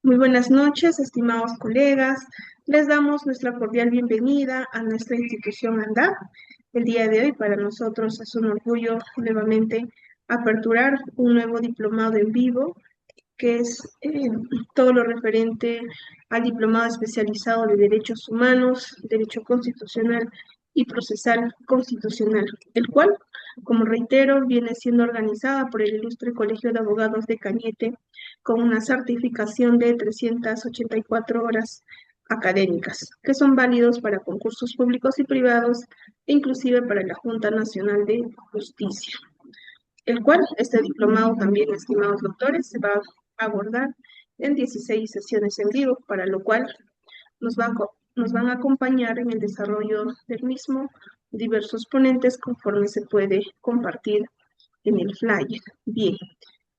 Muy buenas noches, estimados colegas. Les damos nuestra cordial bienvenida a nuestra institución ANDAP. El día de hoy para nosotros es un orgullo nuevamente aperturar un nuevo diplomado en vivo, que es todo lo referente al diplomado especializado de Derechos Humanos, Derecho Constitucional y Procesal Constitucional, el cual, como reitero, viene siendo organizada por el Ilustre Colegio de Abogados de Cañete con una certificación de 384 horas académicas, que son válidos para concursos públicos y privados, e inclusive para la Junta Nacional de Justicia, el cual este diplomado también, estimados doctores, se va a abordar en 16 sesiones en vivo, para lo cual nos van a acompañar en el desarrollo del mismo diversos ponentes conforme se puede compartir en el flyer. Bien,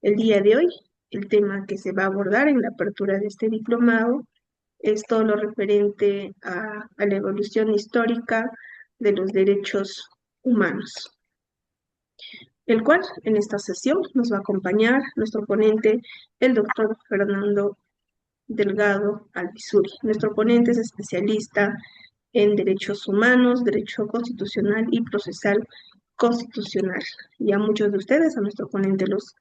el día de hoy, el tema que se va a abordar en la apertura de este diplomado es todo lo referente a la evolución histórica de los derechos humanos, el cual en esta sesión nos va a acompañar nuestro ponente, el doctor Fernando Delgado Alvisuri. Nuestro ponente es especialista en derechos humanos, derecho constitucional y procesal constitucional. Y a muchos de ustedes, a nuestro ponente, los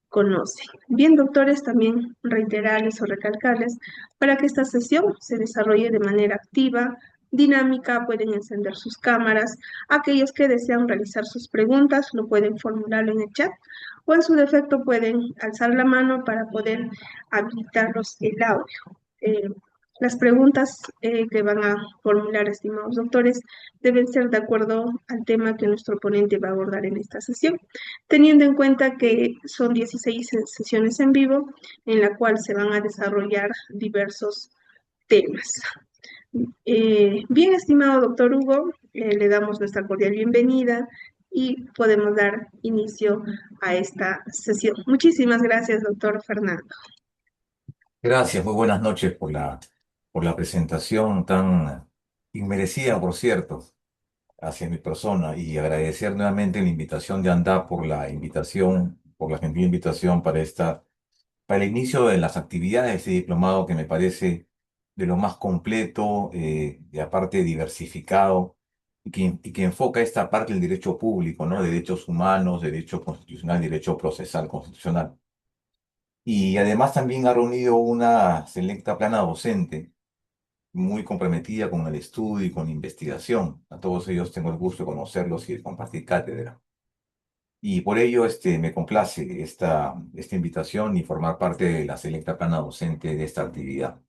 conocen. Bien, doctores, también reiterarles o recalcarles para que esta sesión se desarrolle de manera activa, dinámica, pueden encender sus cámaras. Aquellos que desean realizar sus preguntas lo pueden formularlo en el chat o en su defecto pueden alzar la mano para poder habilitarlos el audio. Eh, las preguntas que van a formular, estimados doctores, deben ser de acuerdo al tema que nuestro ponente va a abordar en esta sesión, teniendo en cuenta que son 16 sesiones en vivo en la cual se van a desarrollar diversos temas. Bien, estimado doctor Hugo, le damos nuestra cordial bienvenida y podemos dar inicio a esta sesión. Muchísimas gracias, doctor Fernando. Gracias, muy buenas noches por la presentación tan inmerecida, por cierto, hacia mi persona y agradecer nuevamente la invitación de ANDA por la invitación, por la gentil invitación para el inicio de las actividades de este diplomado que me parece de lo más completo y aparte diversificado y que enfoca esta parte del derecho público, ¿no? Derechos humanos, derecho constitucional, derecho procesal constitucional. Y además también ha reunido una selecta plana docente muy comprometida con el estudio y con la investigación. A todos ellos tengo el gusto de conocerlos y de compartir cátedra. Y por ello me complace esta invitación y formar parte de la selecta plana docente de esta actividad.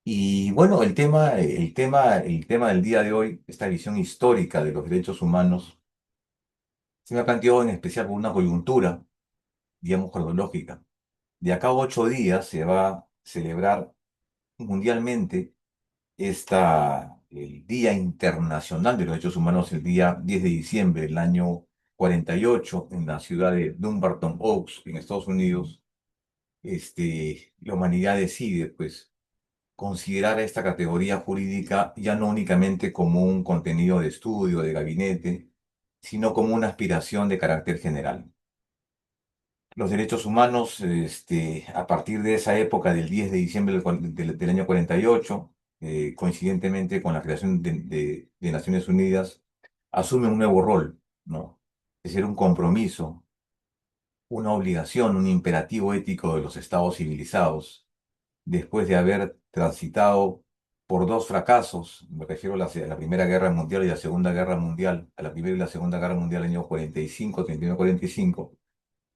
Y bueno, el tema del día de hoy, esta visión histórica de los derechos humanos, se me ha planteado en especial por una coyuntura, digamos, cronológica. De acá a 8 días se va a celebrar mundialmente el Día Internacional de los Derechos Humanos, el día 10 de diciembre del año 48, en la ciudad de Dumbarton Oaks, en Estados Unidos. La humanidad decide, pues, considerar esta categoría jurídica ya no únicamente como un contenido de estudio, de gabinete, sino como una aspiración de carácter general. Los derechos humanos, a partir de esa época del 10 de diciembre del año 48, coincidentemente con la creación de Naciones Unidas, asumen un nuevo rol, ¿no? Es decir, un compromiso, una obligación, un imperativo ético de los estados civilizados, después de haber transitado por dos fracasos. Me refiero a la Primera Guerra Mundial y la Segunda Guerra Mundial, a la Primera y la Segunda Guerra Mundial, año 45, 39-45.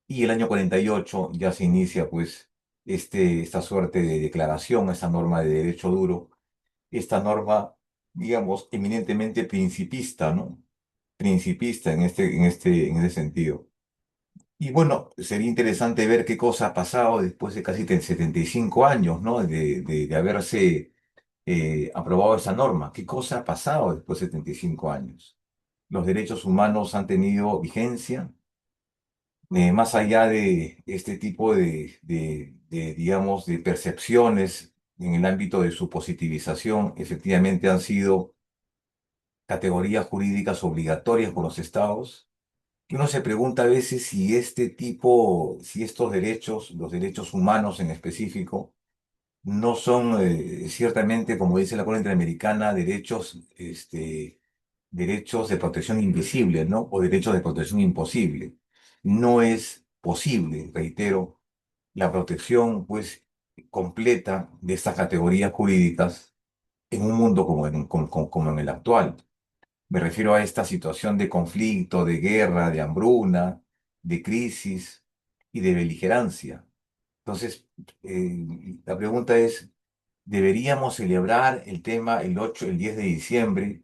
Y el año 48 ya se inicia, pues, esta suerte de declaración, esta norma de derecho duro, esta norma, digamos, eminentemente principista, ¿no? Principista en ese sentido. Y bueno, sería interesante ver qué cosa ha pasado después de casi 75 años, ¿no? De haberse aprobado esa norma. ¿Qué cosa ha pasado después de 75 años? Los derechos humanos han tenido vigencia más allá de este tipo digamos, de percepciones en el ámbito de su positivización, efectivamente han sido categorías jurídicas obligatorias por los estados. Y uno se pregunta a veces si si estos derechos, los derechos humanos en específico, no son ciertamente, como dice la Corte Interamericana, derechos de protección invisible, ¿no? O derechos de protección imposible. No es posible, reitero, la protección, pues, completa de estas categorías jurídicas en un mundo como en el actual. Me refiero a esta situación de conflicto, de guerra, de hambruna, de crisis y de beligerancia. Entonces, la pregunta es, ¿deberíamos celebrar el tema el 10 de diciembre,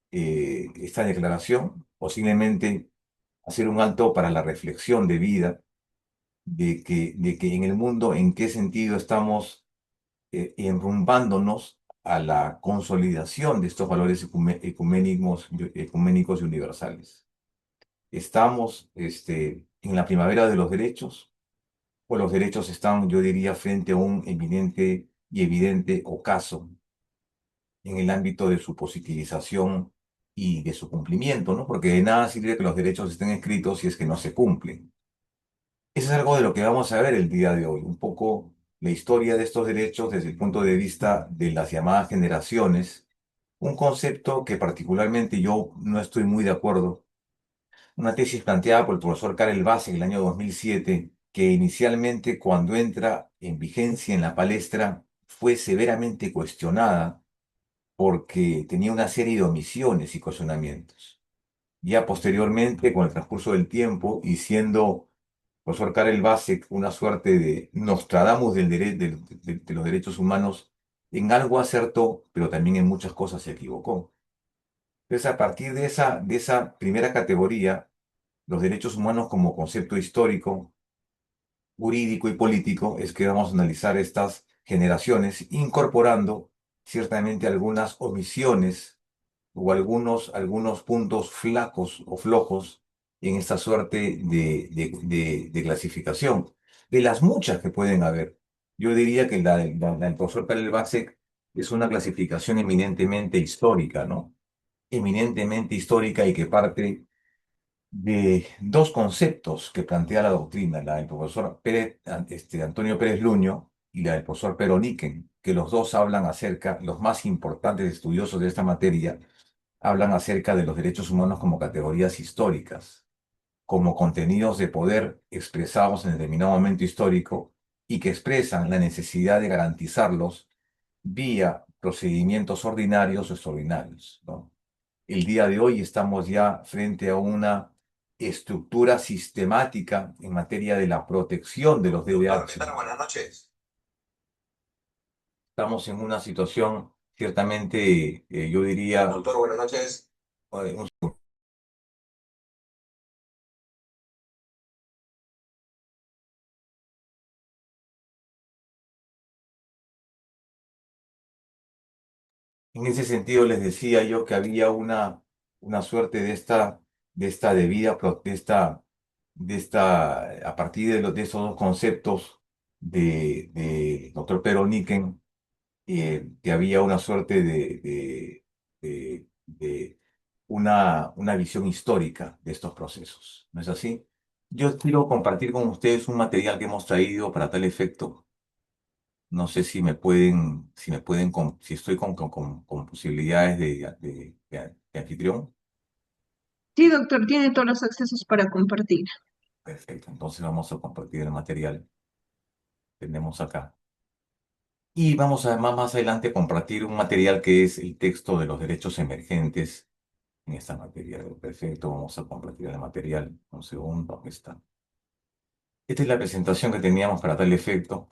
esta declaración, o simplemente hacer un alto para la reflexión de vida de que en el mundo, en qué sentido estamos enrumbándonos a la consolidación de estos valores ecuménicos y universales? ¿Estamos en la primavera de los derechos o los derechos están, yo diría, frente a un eminente y evidente ocaso en el ámbito de su positivización y de su cumplimiento, ¿no? Porque de nada sirve que los derechos estén escritos si es que no se cumplen. Eso es algo de lo que vamos a ver el día de hoy, un poco la historia de estos derechos desde el punto de vista de las llamadas generaciones, un concepto que particularmente yo no estoy muy de acuerdo. Una tesis planteada por el profesor Karel Bass en el año 2007, que inicialmente cuando entra en vigencia en la palestra fue severamente cuestionada porque tenía una serie de omisiones y cuestionamientos. Ya posteriormente, con el transcurso del tiempo y siendo profesor Karel Basek una suerte de Nostradamus de los derechos humanos, en algo acertó, pero también en muchas cosas se equivocó. Entonces, a partir de esa primera categoría, los derechos humanos como concepto histórico, jurídico y político, es que vamos a analizar estas generaciones, incorporando ciertamente algunas omisiones o algunos puntos flacos o flojos en esta suerte de clasificación, de las muchas que pueden haber. Yo diría que la del profesor Karel Basek es una clasificación eminentemente histórica, ¿no? Eminentemente histórica y que parte de dos conceptos que plantea la doctrina, la del profesor Antonio Pérez Luño y la del profesor Pero Niken, que los dos hablan acerca, los más importantes estudiosos de esta materia, hablan acerca de los derechos humanos como categorías históricas, como contenidos de poder expresados en determinado momento histórico y que expresan la necesidad de garantizarlos vía procedimientos ordinarios o extraordinarios, ¿no? El día de hoy estamos ya frente a una estructura sistemática en materia de la protección de los DVH. Buenas noches. Estamos en una situación ciertamente, yo diría... Doctor, buenas noches. Un En ese sentido, les decía yo que había una suerte de esta debida protesta, a partir de esos dos conceptos de doctor Pero Niken, que había una suerte de una visión histórica de estos procesos. ¿No es así? Yo quiero compartir con ustedes un material que hemos traído para tal efecto. No sé si estoy con posibilidades de anfitrión. Sí, doctor, tiene todos los accesos para compartir. Perfecto, entonces vamos a compartir el material que tenemos acá. Y vamos a más adelante compartir un material que es el texto de los derechos emergentes en esta materia. Perfecto, vamos a compartir el material. Un segundo, aquí está. Esta es la presentación que teníamos para tal efecto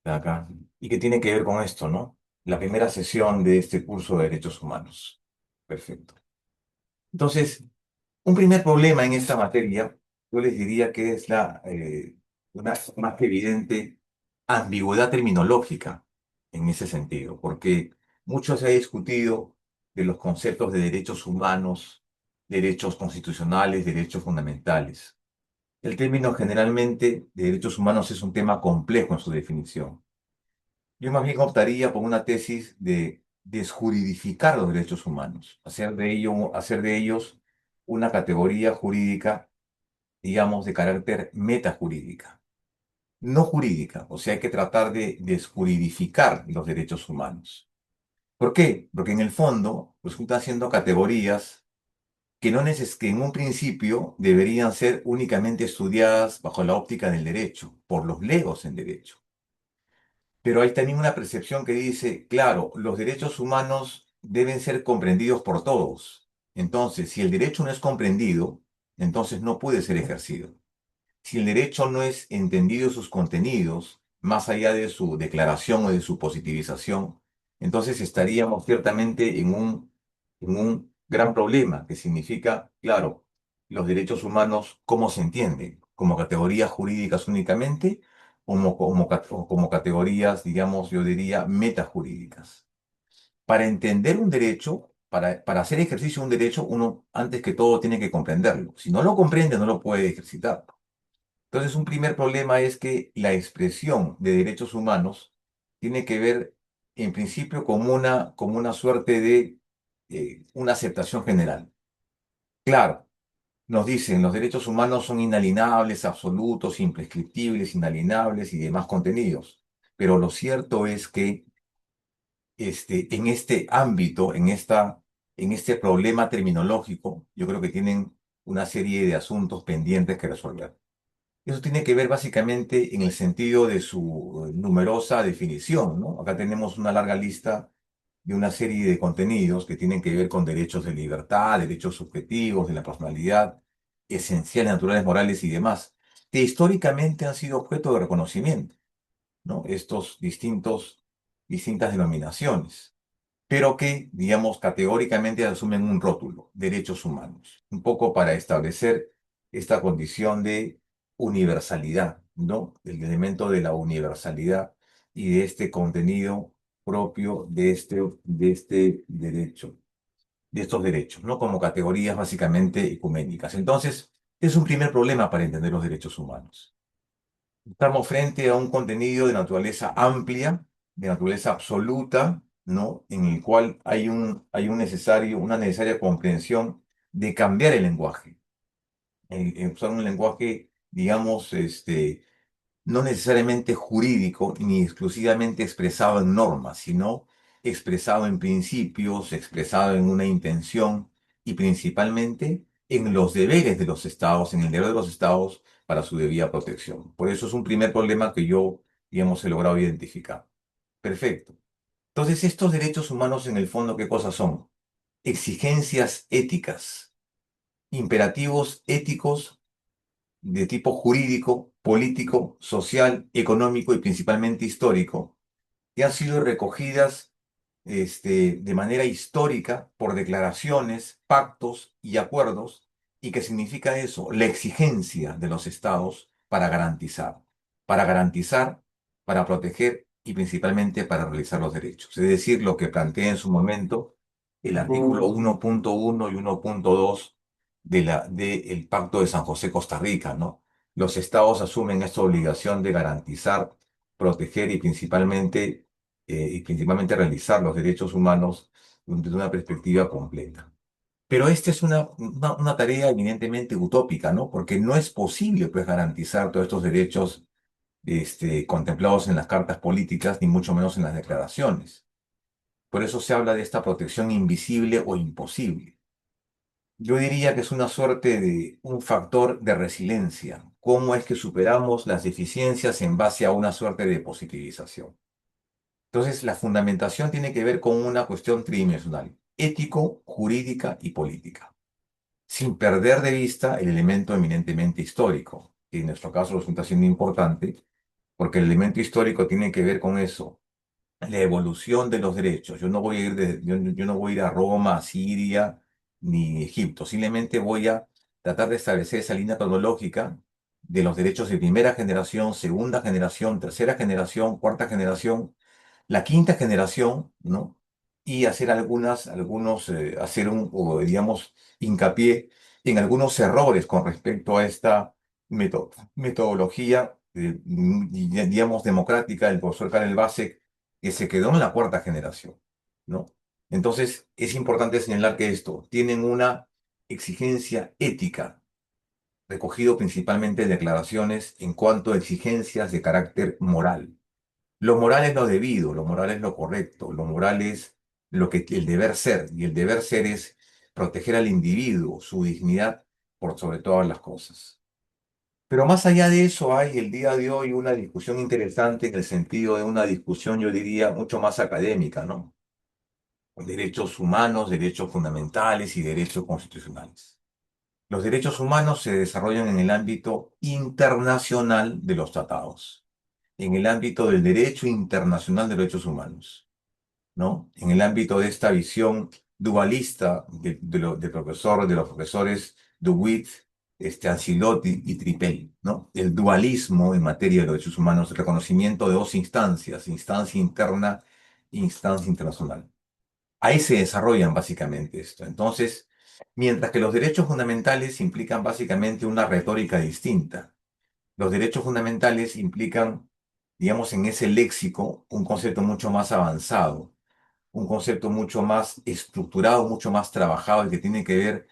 de acá y que tiene que ver con esto, ¿no? La primera sesión de este curso de derechos humanos. Perfecto. Entonces, un primer problema en esta materia, yo les diría que es una más que evidente ambigüedad terminológica en ese sentido, porque mucho se ha discutido de los conceptos de derechos humanos, derechos constitucionales, derechos fundamentales. El término generalmente de derechos humanos es un tema complejo en su definición. Yo más bien optaría por una tesis de desjuridificar los derechos humanos, hacer de ellos una categoría jurídica, digamos, de carácter metajurídica. no jurídica, o sea, hay que tratar de desjuridificar los derechos humanos. ¿Por qué? Porque en el fondo resultan siendo categorías que, que en un principio deberían ser únicamente estudiadas bajo la óptica del derecho, por los legos en derecho. Pero hay también una percepción que dice, claro, los derechos humanos deben ser comprendidos por todos. Entonces, si el derecho no es comprendido, entonces no puede ser ejercido. Si el derecho no es entendido sus contenidos, más allá de su declaración o de su positivización, entonces estaríamos ciertamente en un gran problema, que significa, claro, los derechos humanos, ¿cómo se entienden? ¿Como categorías jurídicas únicamente o como categorías, digamos, yo diría, metajurídicas? Para entender un derecho, para hacer ejercicio de un derecho, uno antes que todo tiene que comprenderlo. Si no lo comprende, no lo puede ejercitar. Entonces, un primer problema es que la expresión de derechos humanos tiene que ver, en principio, como una suerte de una aceptación general. Claro, nos dicen los derechos humanos son inalienables, absolutos, imprescriptibles, inalienables y demás contenidos. Pero lo cierto es que en este ámbito, en este problema terminológico, yo creo que tienen una serie de asuntos pendientes que resolver. Eso tiene que ver básicamente en el sentido de su numerosa definición, ¿no? Acá tenemos una larga lista de una serie de contenidos que tienen que ver con derechos de libertad, derechos subjetivos, de la personalidad, esenciales, naturales, morales y demás, que históricamente han sido objeto de reconocimiento, ¿no? Distintas denominaciones, pero que, digamos, categóricamente asumen un rótulo, derechos humanos, un poco para establecer esta condición de universalidad, ¿no? El elemento de la universalidad y de este contenido propio de este derecho, de estos derechos, ¿no? Como categorías básicamente ecuménicas. Entonces, es un primer problema para entender los derechos humanos. Estamos frente a un contenido de naturaleza amplia, de naturaleza absoluta, ¿no? En el cual hay una necesaria comprensión de cambiar el lenguaje, usar un lenguaje, digamos, no necesariamente jurídico ni exclusivamente expresado en normas, sino expresado en principios, expresado en una intención y principalmente en los deberes de los estados, en el deber de los estados para su debida protección. Por eso es un primer problema que yo, digamos, he logrado identificar. Perfecto. Entonces, estos derechos humanos en el fondo, ¿qué cosas son? Exigencias éticas, imperativos éticos de tipo jurídico, político, social, económico y principalmente histórico, que han sido recogidas de manera histórica por declaraciones, pactos y acuerdos, y que significa eso, la exigencia de los estados para garantizar, para proteger y principalmente para realizar los derechos. Es decir, lo que plantea en su momento el artículo 1.1 y 1.2 del Pacto de San José, Costa Rica, ¿no? Los estados asumen esta obligación de garantizar, proteger y principalmente realizar los derechos humanos desde una perspectiva completa. Pero esta es una tarea eminentemente utópica, ¿no? Porque no es posible, pues, garantizar todos estos derechos, contemplados en las cartas políticas, ni mucho menos en las declaraciones. Por eso se habla de esta protección invisible o imposible. Yo diría que es una suerte de un factor de resiliencia. ¿Cómo es que superamos las deficiencias en base a una suerte de positivización? Entonces, la fundamentación tiene que ver con una cuestión tridimensional, ético, jurídica y política, sin perder de vista el elemento eminentemente histórico, que en nuestro caso resulta siendo importante, porque el elemento histórico tiene que ver con eso, la evolución de los derechos. Yo no voy a ir a Roma, a Siria, ni Egipto. Simplemente voy a tratar de establecer esa línea cronológica de los derechos de primera generación, segunda generación, tercera generación, cuarta generación, la quinta generación, ¿no? Y hacer hacer digamos, hincapié en algunos errores con respecto a esta metodología, digamos, democrática del profesor Karel Vásek, que se quedó en la cuarta generación, ¿no? Entonces, es importante señalar que tienen una exigencia ética recogido principalmente en declaraciones en cuanto a exigencias de carácter moral. Lo moral es lo debido, lo moral es lo correcto, lo moral es lo que el deber ser, y el deber ser es proteger al individuo, su dignidad por sobre todas las cosas. Pero más allá de eso hay el día de hoy una discusión interesante en el sentido de una discusión, yo diría, mucho más académica, ¿no? Derechos humanos, derechos fundamentales y derechos constitucionales. Los derechos humanos se desarrollan en el ámbito internacional de los tratados, en el ámbito del derecho internacional de los derechos humanos, ¿no? En el ámbito de esta visión dualista de los profesores DeWitt, Ancelotti y Tripel, ¿no? El dualismo en materia de los derechos humanos, el reconocimiento de dos instancias, instancia interna e instancia internacional. Ahí se desarrollan básicamente esto. Entonces, mientras que los derechos fundamentales implican básicamente una retórica distinta, los derechos fundamentales implican, digamos, en ese léxico, un concepto mucho más avanzado, un concepto mucho más estructurado, mucho más trabajado y que tiene que ver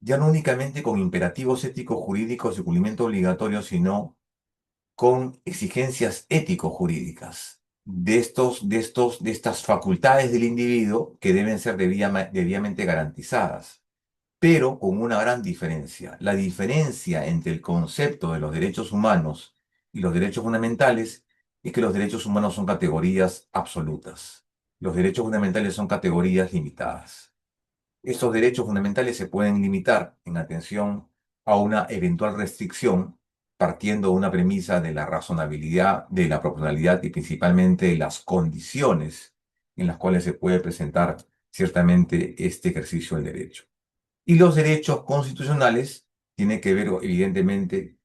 ya no únicamente con imperativos éticos jurídicos de cumplimiento obligatorio, sino con exigencias ético-jurídicas de estas facultades del individuo que deben ser debidamente garantizadas, pero con una gran diferencia. La diferencia entre el concepto de los derechos humanos y los derechos fundamentales es que los derechos humanos son categorías absolutas. Los derechos fundamentales son categorías limitadas. Estos derechos fundamentales se pueden limitar en atención a una eventual restricción, partiendo de una premisa de la razonabilidad, de la proporcionalidad y principalmente de las condiciones en las cuales se puede presentar ciertamente este ejercicio del derecho. Y los derechos constitucionales tienen que ver, evidentemente,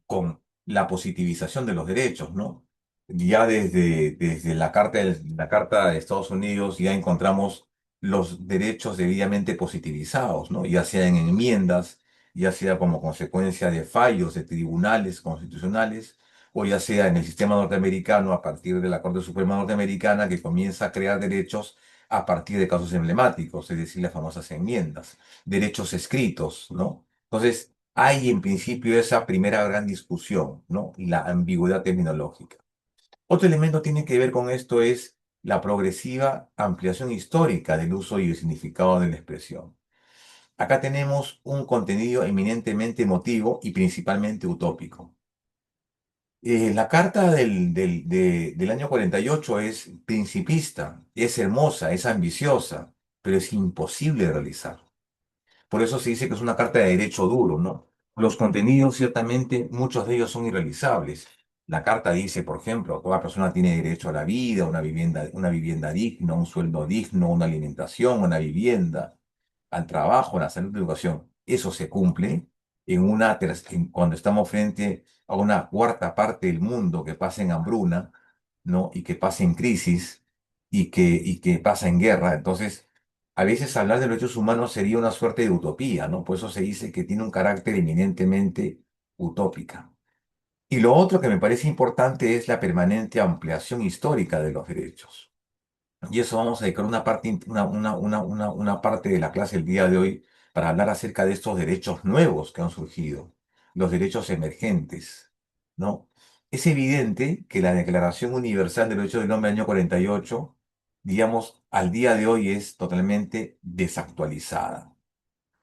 con la positivización de los derechos, ¿no? Ya desde la Carta de Estados Unidos ya encontramos los derechos debidamente positivizados, ¿no? Ya sea en enmiendas, ya sea como consecuencia de fallos de tribunales constitucionales, o ya sea en el sistema norteamericano a partir de la Corte Suprema Norteamericana que comienza a crear derechos a partir de casos emblemáticos, es decir, las famosas enmiendas, derechos escritos, ¿no? Entonces, hay en principio esa primera gran discusión, ¿no? La ambigüedad terminológica. Otro elemento tiene que ver con esto es la progresiva ampliación histórica del uso y el significado de la expresión. Acá tenemos un contenido eminentemente emotivo y principalmente utópico. La carta del año 48 es principista, es hermosa, es ambiciosa, pero es imposible de realizar. Por eso se dice que es una carta de derecho duro, ¿no? Los contenidos, ciertamente, muchos de ellos son irrealizables. La carta dice, por ejemplo, toda persona tiene derecho a la vida, una vivienda digna, un sueldo digno, una alimentación, una vivienda, al trabajo, a la salud, a la educación. Eso se cumple cuando estamos frente a una cuarta parte del mundo que pasa en hambruna, ¿no? Y que pasa en crisis y que pasa en guerra. Entonces, a veces hablar de los derechos humanos sería una suerte de utopía, ¿no? Por eso se dice que tiene un carácter eminentemente utópica. Y lo otro que me parece importante es la permanente ampliación histórica de los derechos. Y eso vamos a dedicar una parte de la clase el día de hoy para hablar acerca de estos derechos nuevos que han surgido, los derechos emergentes, ¿no? Es evidente que la Declaración Universal de los Derechos del Hombre del año 48, digamos, al día de hoy es totalmente desactualizada.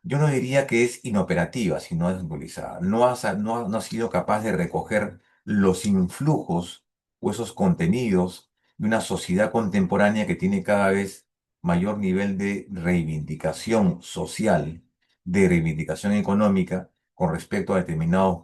Yo no diría que es inoperativa, sino desactualizada. No ha sido capaz de recoger los influjos o esos contenidos de una sociedad contemporánea que tiene cada vez mayor nivel de reivindicación social, de reivindicación económica con respecto a determinados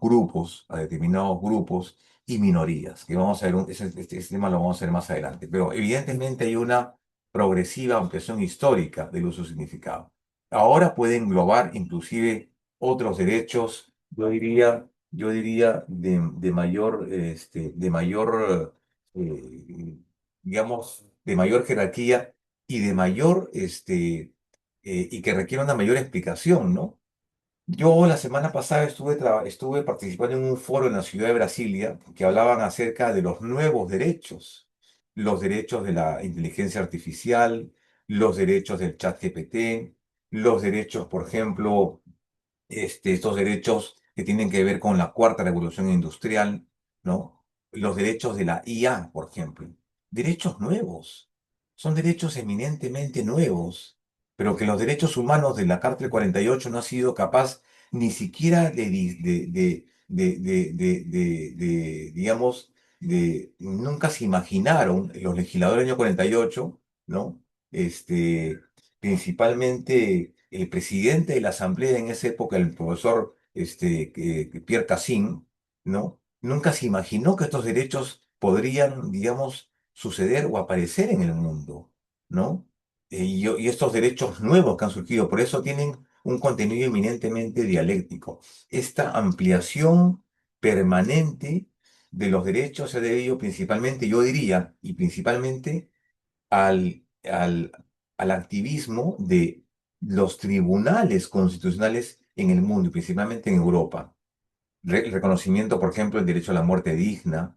grupos y minorías, que vamos a ver, ese tema lo vamos a ver más adelante. Pero evidentemente hay una progresiva ampliación histórica del uso significado. Ahora puede englobar inclusive otros derechos, yo diría eh, digamos, de mayor jerarquía y de mayor, y que requiere una mayor explicación, ¿no? Yo la semana pasada estuve participando en un foro en la ciudad de Brasilia que hablaban acerca de los nuevos derechos, los derechos de la inteligencia artificial, los derechos del chat GPT, los derechos, por ejemplo, estos derechos que tienen que ver con la cuarta revolución industrial, ¿no? Los derechos de la IA, por ejemplo. Derechos nuevos. Son derechos eminentemente nuevos, pero que los derechos humanos de la Carta del 48 no ha sido capaz ni siquiera digamos, nunca se imaginaron los legisladores del año 48, ¿no? Principalmente el presidente de la Asamblea en esa época, el profesor Pierre Cassin, ¿no? Nunca se imaginó que estos derechos podrían, digamos, suceder o aparecer en el mundo, ¿no? Y estos derechos nuevos que han surgido, por eso tienen un contenido eminentemente dialéctico. Esta ampliación permanente de los derechos se ha debido principalmente, yo diría, y principalmente al, al, al activismo de los tribunales constitucionales en el mundo, y principalmente en Europa. El reconocimiento, por ejemplo, del derecho a la muerte digna,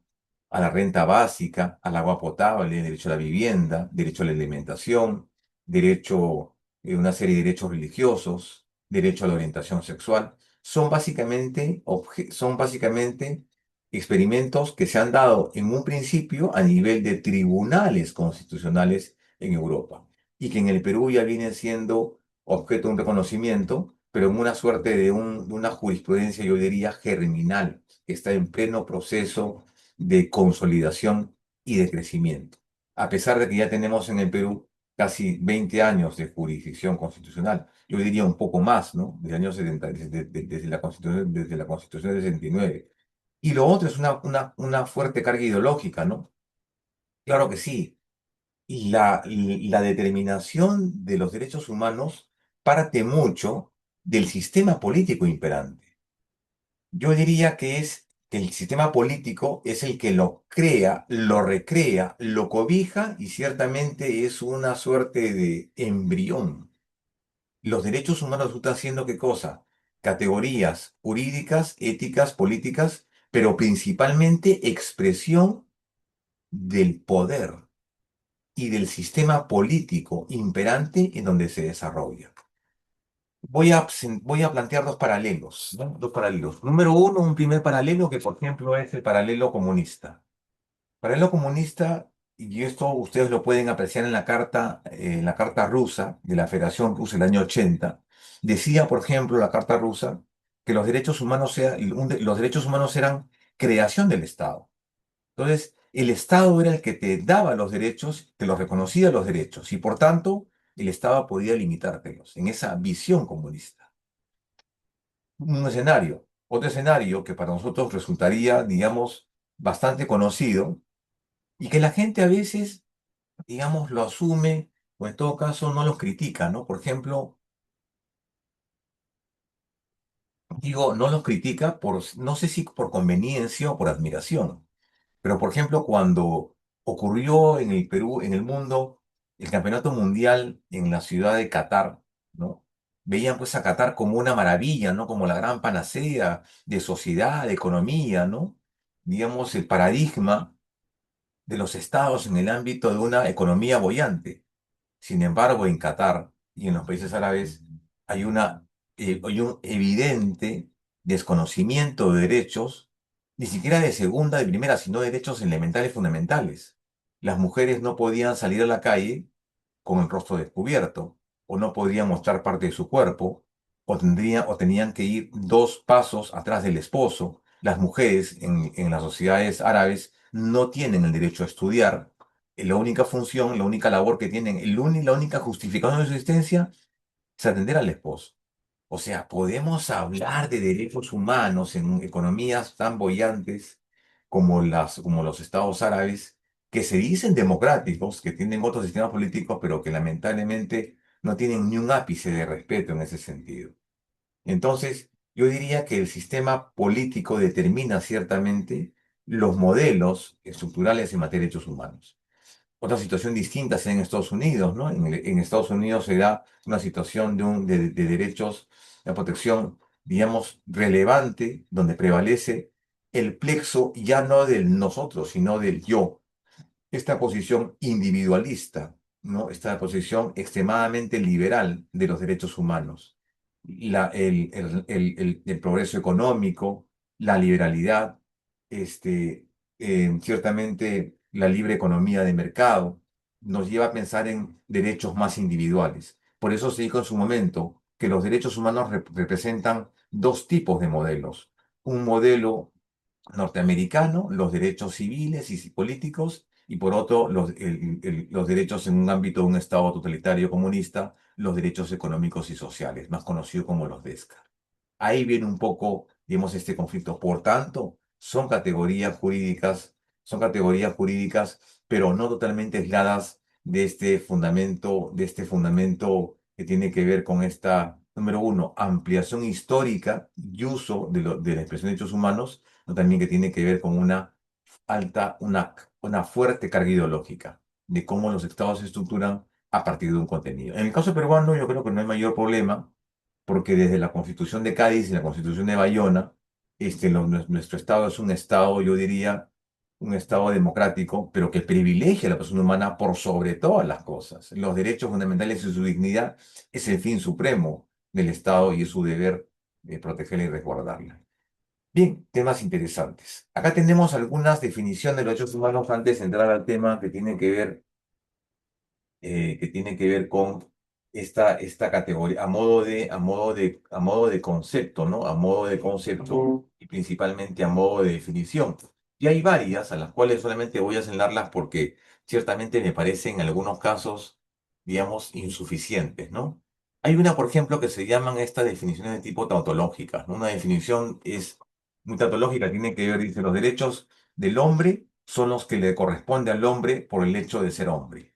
a la renta básica, al agua potable, derecho a la vivienda, derecho a la alimentación, derecho, una serie de derechos religiosos, derecho a la orientación sexual. Son básicamente experimentos que se han dado en un principio a nivel de tribunales constitucionales en Europa y que en el Perú ya vienen siendo objeto de un reconocimiento, pero en una suerte de una jurisprudencia, yo diría, germinal, que está en pleno proceso de consolidación y de crecimiento. A pesar de que ya tenemos en el Perú casi 20 años de jurisdicción constitucional, yo diría un poco más, ¿no? Desde el año 70, desde la Constitución del 69. Y lo otro es una fuerte carga ideológica, ¿no? Claro que sí, la determinación de los derechos humanos parte mucho del sistema político imperante. Yo diría que el sistema político es el que lo crea, lo recrea, lo cobija y ciertamente es una suerte de embrión. Los derechos humanos resultan siendo ¿qué cosa? Categorías jurídicas, éticas, políticas, pero principalmente expresión del poder y del sistema político imperante en donde se desarrolla. Voy a plantear dos paralelos, ¿no? Dos paralelos. Número uno, un primer paralelo que, por ejemplo, es el paralelo comunista. Paralelo comunista, y esto ustedes lo pueden apreciar en la carta rusa de la Federación Rusa del año 80, decía, por ejemplo, la carta rusa, que los derechos humanos eran creación del Estado. Entonces, el Estado era el que te daba los derechos, te los reconocía los derechos, y por tanto, el Estado podía limitártelos, en esa visión comunista. Un escenario. Otro escenario que para nosotros resultaría, digamos, bastante conocido, y que la gente a veces, digamos, lo asume, o en todo caso no los critica, ¿no? Por ejemplo, digo, no los critica por, no sé si por conveniencia o por admiración. Pero, por ejemplo, cuando ocurrió en el Perú, en el mundo, el campeonato mundial en la ciudad de Qatar, ¿no? Veían pues a Qatar como una maravilla, ¿no? Como la gran panacea de sociedad, de economía, ¿no? Digamos, el paradigma de los estados en el ámbito de una economía boyante. Sin embargo, en Qatar y en los países árabes hay un evidente desconocimiento de derechos, ni siquiera de segunda, de primera, sino de derechos elementales fundamentales. Las mujeres no podían salir a la calle con el rostro descubierto, o no podían mostrar parte de su cuerpo, o tenían que ir dos pasos atrás del esposo. Las mujeres en las sociedades árabes no tienen el derecho a estudiar. La única función, la única labor que tienen, la única justificación de su existencia es atender al esposo. O sea, podemos hablar de derechos humanos en economías tan bollantes como los estados árabes, que se dicen democráticos, que tienen otros sistemas políticos, pero que lamentablemente no tienen ni un ápice de respeto en ese sentido. Entonces, yo diría que el sistema político determina ciertamente los modelos estructurales en materia de derechos humanos. Otra situación distinta se da en Estados Unidos, ¿no? En Estados Unidos se da una situación de derechos, de protección, digamos, relevante, donde prevalece el plexo ya no del nosotros, sino del yo. Esta posición individualista, ¿no? Esta posición extremadamente liberal de los derechos humanos. el progreso económico, la liberalidad, ciertamente la libre economía de mercado, nos lleva a pensar en derechos más individuales. Por eso se dijo en su momento que los derechos humanos representan dos tipos de modelos. Un modelo norteamericano, los derechos civiles y políticos, y por otro, los derechos en un ámbito de un Estado totalitario comunista, los derechos económicos y sociales, más conocidos como los DESCA. Ahí viene un poco, digamos, este conflicto. Por tanto, son categorías jurídicas, pero no totalmente aisladas de este fundamento que tiene que ver con esta, número uno, ampliación histórica y uso de la expresión de derechos humanos, no también que tiene que ver con una fuerte carga ideológica de cómo los estados se estructuran a partir de un contenido. En el caso peruano, yo creo que no hay mayor problema porque desde la Constitución de Cádiz y la Constitución de Bayona, nuestro Estado es un Estado, yo diría, un Estado democrático, pero que privilegia a la persona humana por sobre todas las cosas. Los derechos fundamentales y su dignidad es el fin supremo del Estado y es su deber protegerla y resguardarla. Bien, temas interesantes. Acá tenemos algunas definiciones de los derechos humanos antes de entrar al tema que tiene que ver con esta categoría, a modo de concepto, ¿no? A modo de concepto y principalmente a modo de definición. Y hay varias a las cuales solamente voy a señalarlas porque ciertamente me parecen en algunos casos, digamos, insuficientes, ¿no? Hay una, por ejemplo, que se llaman estas definiciones de tipo tautológicas, ¿no? Una definición es muy tautológica, tiene que ver, dice, los derechos del hombre son los que le corresponde al hombre por el hecho de ser hombre.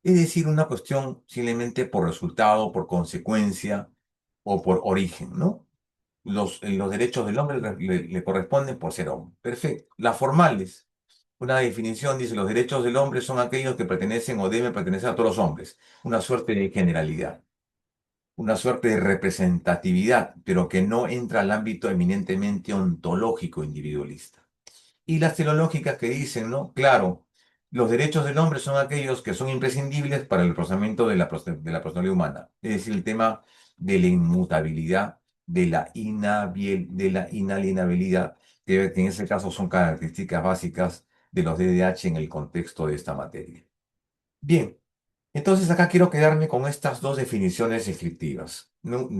Es decir, una cuestión simplemente por resultado, por consecuencia o por origen, ¿no? Los derechos del hombre le corresponden por ser hombre. Perfecto. Las formales. Una definición dice, los derechos del hombre son aquellos que pertenecen o deben pertenecer a todos los hombres. Una suerte de generalidad, una suerte de representatividad, pero que no entra al ámbito eminentemente ontológico individualista. Y las teológicas que dicen, ¿no? Claro, los derechos del hombre son aquellos que son imprescindibles para el procesamiento de la personalidad humana. Es decir, el tema de la inmutabilidad, de la inalienabilidad, que en ese caso son características básicas de los DDH en el contexto de esta materia. Bien, entonces acá quiero quedarme con estas dos definiciones descriptivas. ¿No?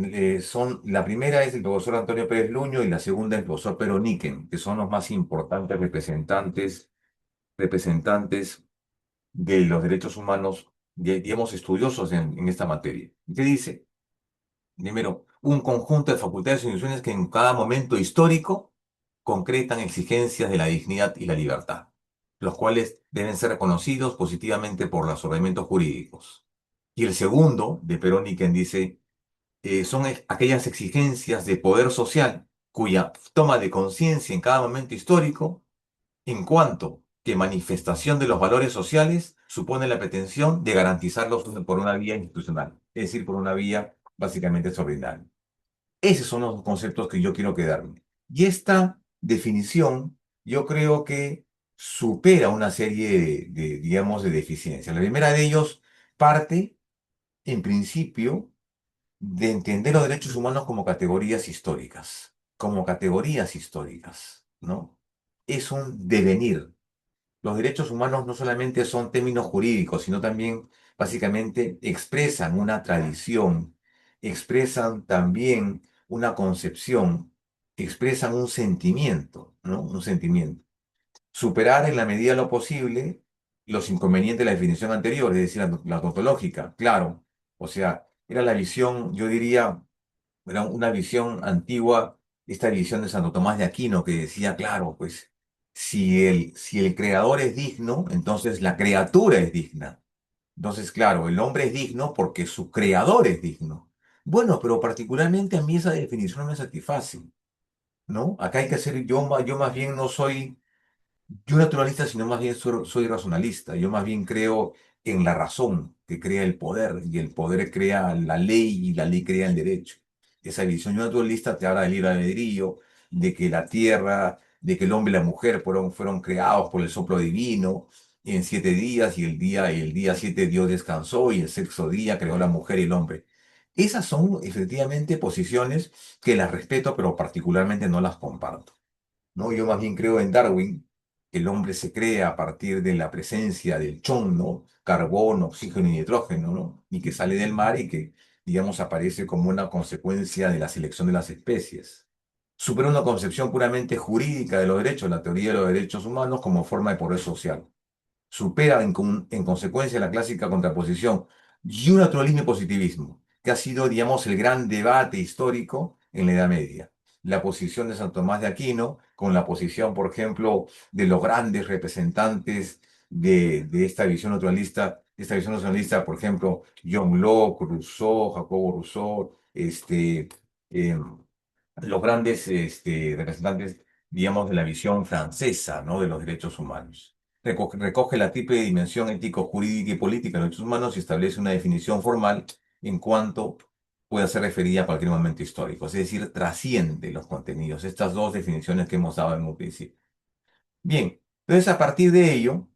La primera es el profesor Antonio Pérez Luño y la segunda es el profesor Pero Niken, que son los más importantes representantes de los derechos humanos, digamos, estudiosos en esta materia. ¿Qué dice? Primero, un conjunto de facultades y instituciones que en cada momento histórico concretan exigencias de la dignidad y la libertad, los cuales deben ser reconocidos positivamente por los ordenamientos jurídicos. Y el segundo, de Perón y quien dice, son aquellas exigencias de poder social cuya toma de conciencia en cada momento histórico, en cuanto que manifestación de los valores sociales supone la pretensión de garantizarlos por una vía institucional, es decir, por una vía básicamente extraordinaria. Esos son los conceptos que yo quiero quedarme. Y esta definición yo creo que supera una serie digamos, de deficiencias. La primera de ellos parte, en principio, de entender los derechos humanos como categorías históricas, ¿no? Es un devenir. Los derechos humanos no solamente son términos jurídicos, sino también básicamente expresan una tradición, expresan también una concepción, expresan un sentimiento, ¿no? Un sentimiento. Superar en la medida de lo posible los inconvenientes de la definición anterior, es decir, la tautológica, claro. O sea, era la visión, yo diría, era una visión antigua, esta visión de Santo Tomás de Aquino que decía, claro, pues si el creador es digno, entonces la criatura es digna. Entonces, claro, el hombre es digno porque su creador es digno. Bueno, pero particularmente a mí esa definición no me satisface, ¿no? Acá hay que hacer, yo más bien no soy yo naturalista, sino más bien soy racionalista. Yo más bien creo en la razón que crea el poder y el poder crea la ley y la ley crea el derecho. Esa visión yo naturalista te habla del libre albedrío, de que la tierra, de que el hombre y la mujer fueron creados por el soplo divino en 7 días y el día 7 Dios descansó y el sexto día creó la mujer y el hombre. Esas son efectivamente posiciones que las respeto, pero particularmente no las comparto. ¿No? Yo más bien creo en Darwin, que el hombre se crea a partir de la presencia del chon, ¿no? Carbono, oxígeno y nitrógeno, ¿no? Y que sale del mar y que, digamos, aparece como una consecuencia de la selección de las especies. Supera una concepción puramente jurídica de los derechos, la teoría de los derechos humanos como forma de poder social. Supera en consecuencia la clásica contraposición y un naturalismo y positivismo, que ha sido, digamos, el gran debate histórico en la Edad Media. La posición de San Tomás de Aquino con la posición, por ejemplo, de los grandes representantes de esta visión naturalista, por ejemplo, John Locke, Rousseau, Jacobo Rousseau, em, los grandes representantes, digamos, de la visión francesa, ¿no? De los derechos humanos. Recoge la triple dimensión ético, jurídica y política de los derechos humanos y establece una definición formal en cuanto pueda ser referida a cualquier momento histórico, es decir, trasciende los contenidos, estas dos definiciones que hemos dado en un principio. Bien, entonces a partir de ello,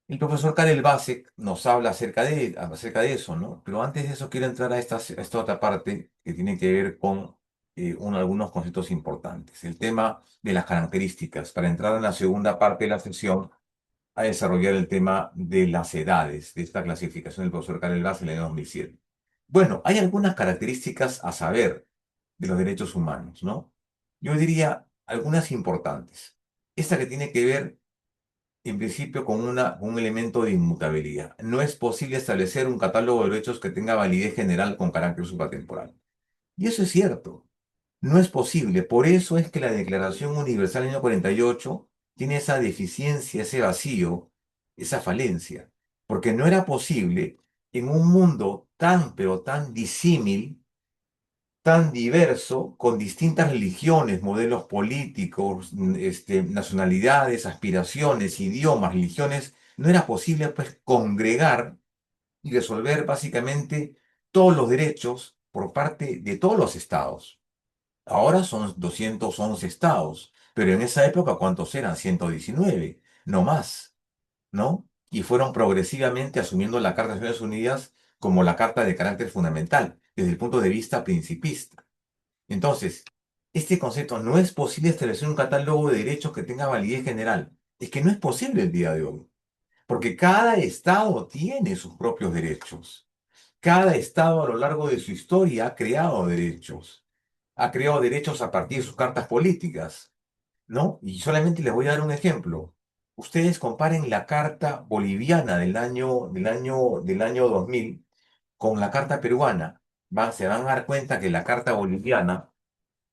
el profesor Karel Basek nos habla acerca de eso, ¿no? Pero antes de eso quiero entrar a esta otra parte que tiene que ver con algunos conceptos importantes. El tema de las características, para entrar en la segunda parte de la sesión, a desarrollar el tema de las edades, de esta clasificación del profesor Karel Basek en el año 2007. Bueno, hay algunas características a saber de los derechos humanos, ¿no? Yo diría algunas importantes. Esta que tiene que ver en principio con un elemento de inmutabilidad. No es posible establecer un catálogo de derechos que tenga validez general con carácter supratemporal. Y eso es cierto. No es posible. Por eso es que la Declaración Universal del año 48 tiene esa deficiencia, ese vacío, esa falencia. Porque no era posible en un mundo tan, pero tan disímil, tan diverso, con distintas religiones, modelos políticos, nacionalidades, aspiraciones, idiomas, religiones, no era posible pues congregar y resolver básicamente todos los derechos por parte de todos los estados. Ahora son 211 estados, pero en esa época ¿cuántos eran? 119, no más, ¿no? Y fueron progresivamente asumiendo la Carta de Naciones Unidas como la carta de carácter fundamental, desde el punto de vista principista. Entonces, este concepto no es posible establecer un catálogo de derechos que tenga validez general. Es que no es posible el día de hoy, porque cada estado tiene sus propios derechos. Cada estado a lo largo de su historia ha creado derechos. Ha creado derechos a partir de sus cartas políticas, ¿no? Y solamente les voy a dar un ejemplo. Ustedes comparen la carta boliviana del año 2000 con la carta peruana. Se van a dar cuenta que la carta boliviana,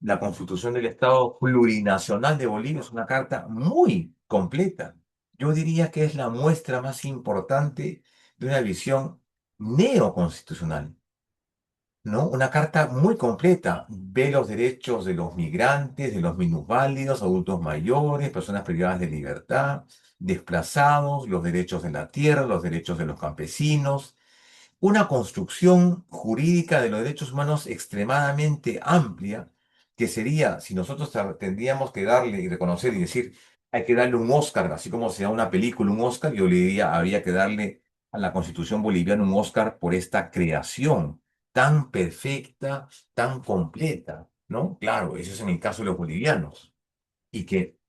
la Constitución del Estado Plurinacional de Bolivia, es una carta muy completa. Yo diría que es la muestra más importante de una visión neoconstitucional, ¿no? Una carta muy completa. Ve los derechos de los migrantes, de los minusválidos, adultos mayores, personas privadas de libertad, desplazados, los derechos de la tierra, los derechos de los campesinos, una construcción jurídica de los derechos humanos extremadamente amplia, que sería, si nosotros tendríamos que darle y reconocer y decir, hay que darle un Oscar, así como se da una película, un Oscar, yo le diría, habría que darle a la Constitución boliviana un Oscar por esta creación tan perfecta, tan completa, ¿no? Claro, eso es en el caso de los bolivianos. Y que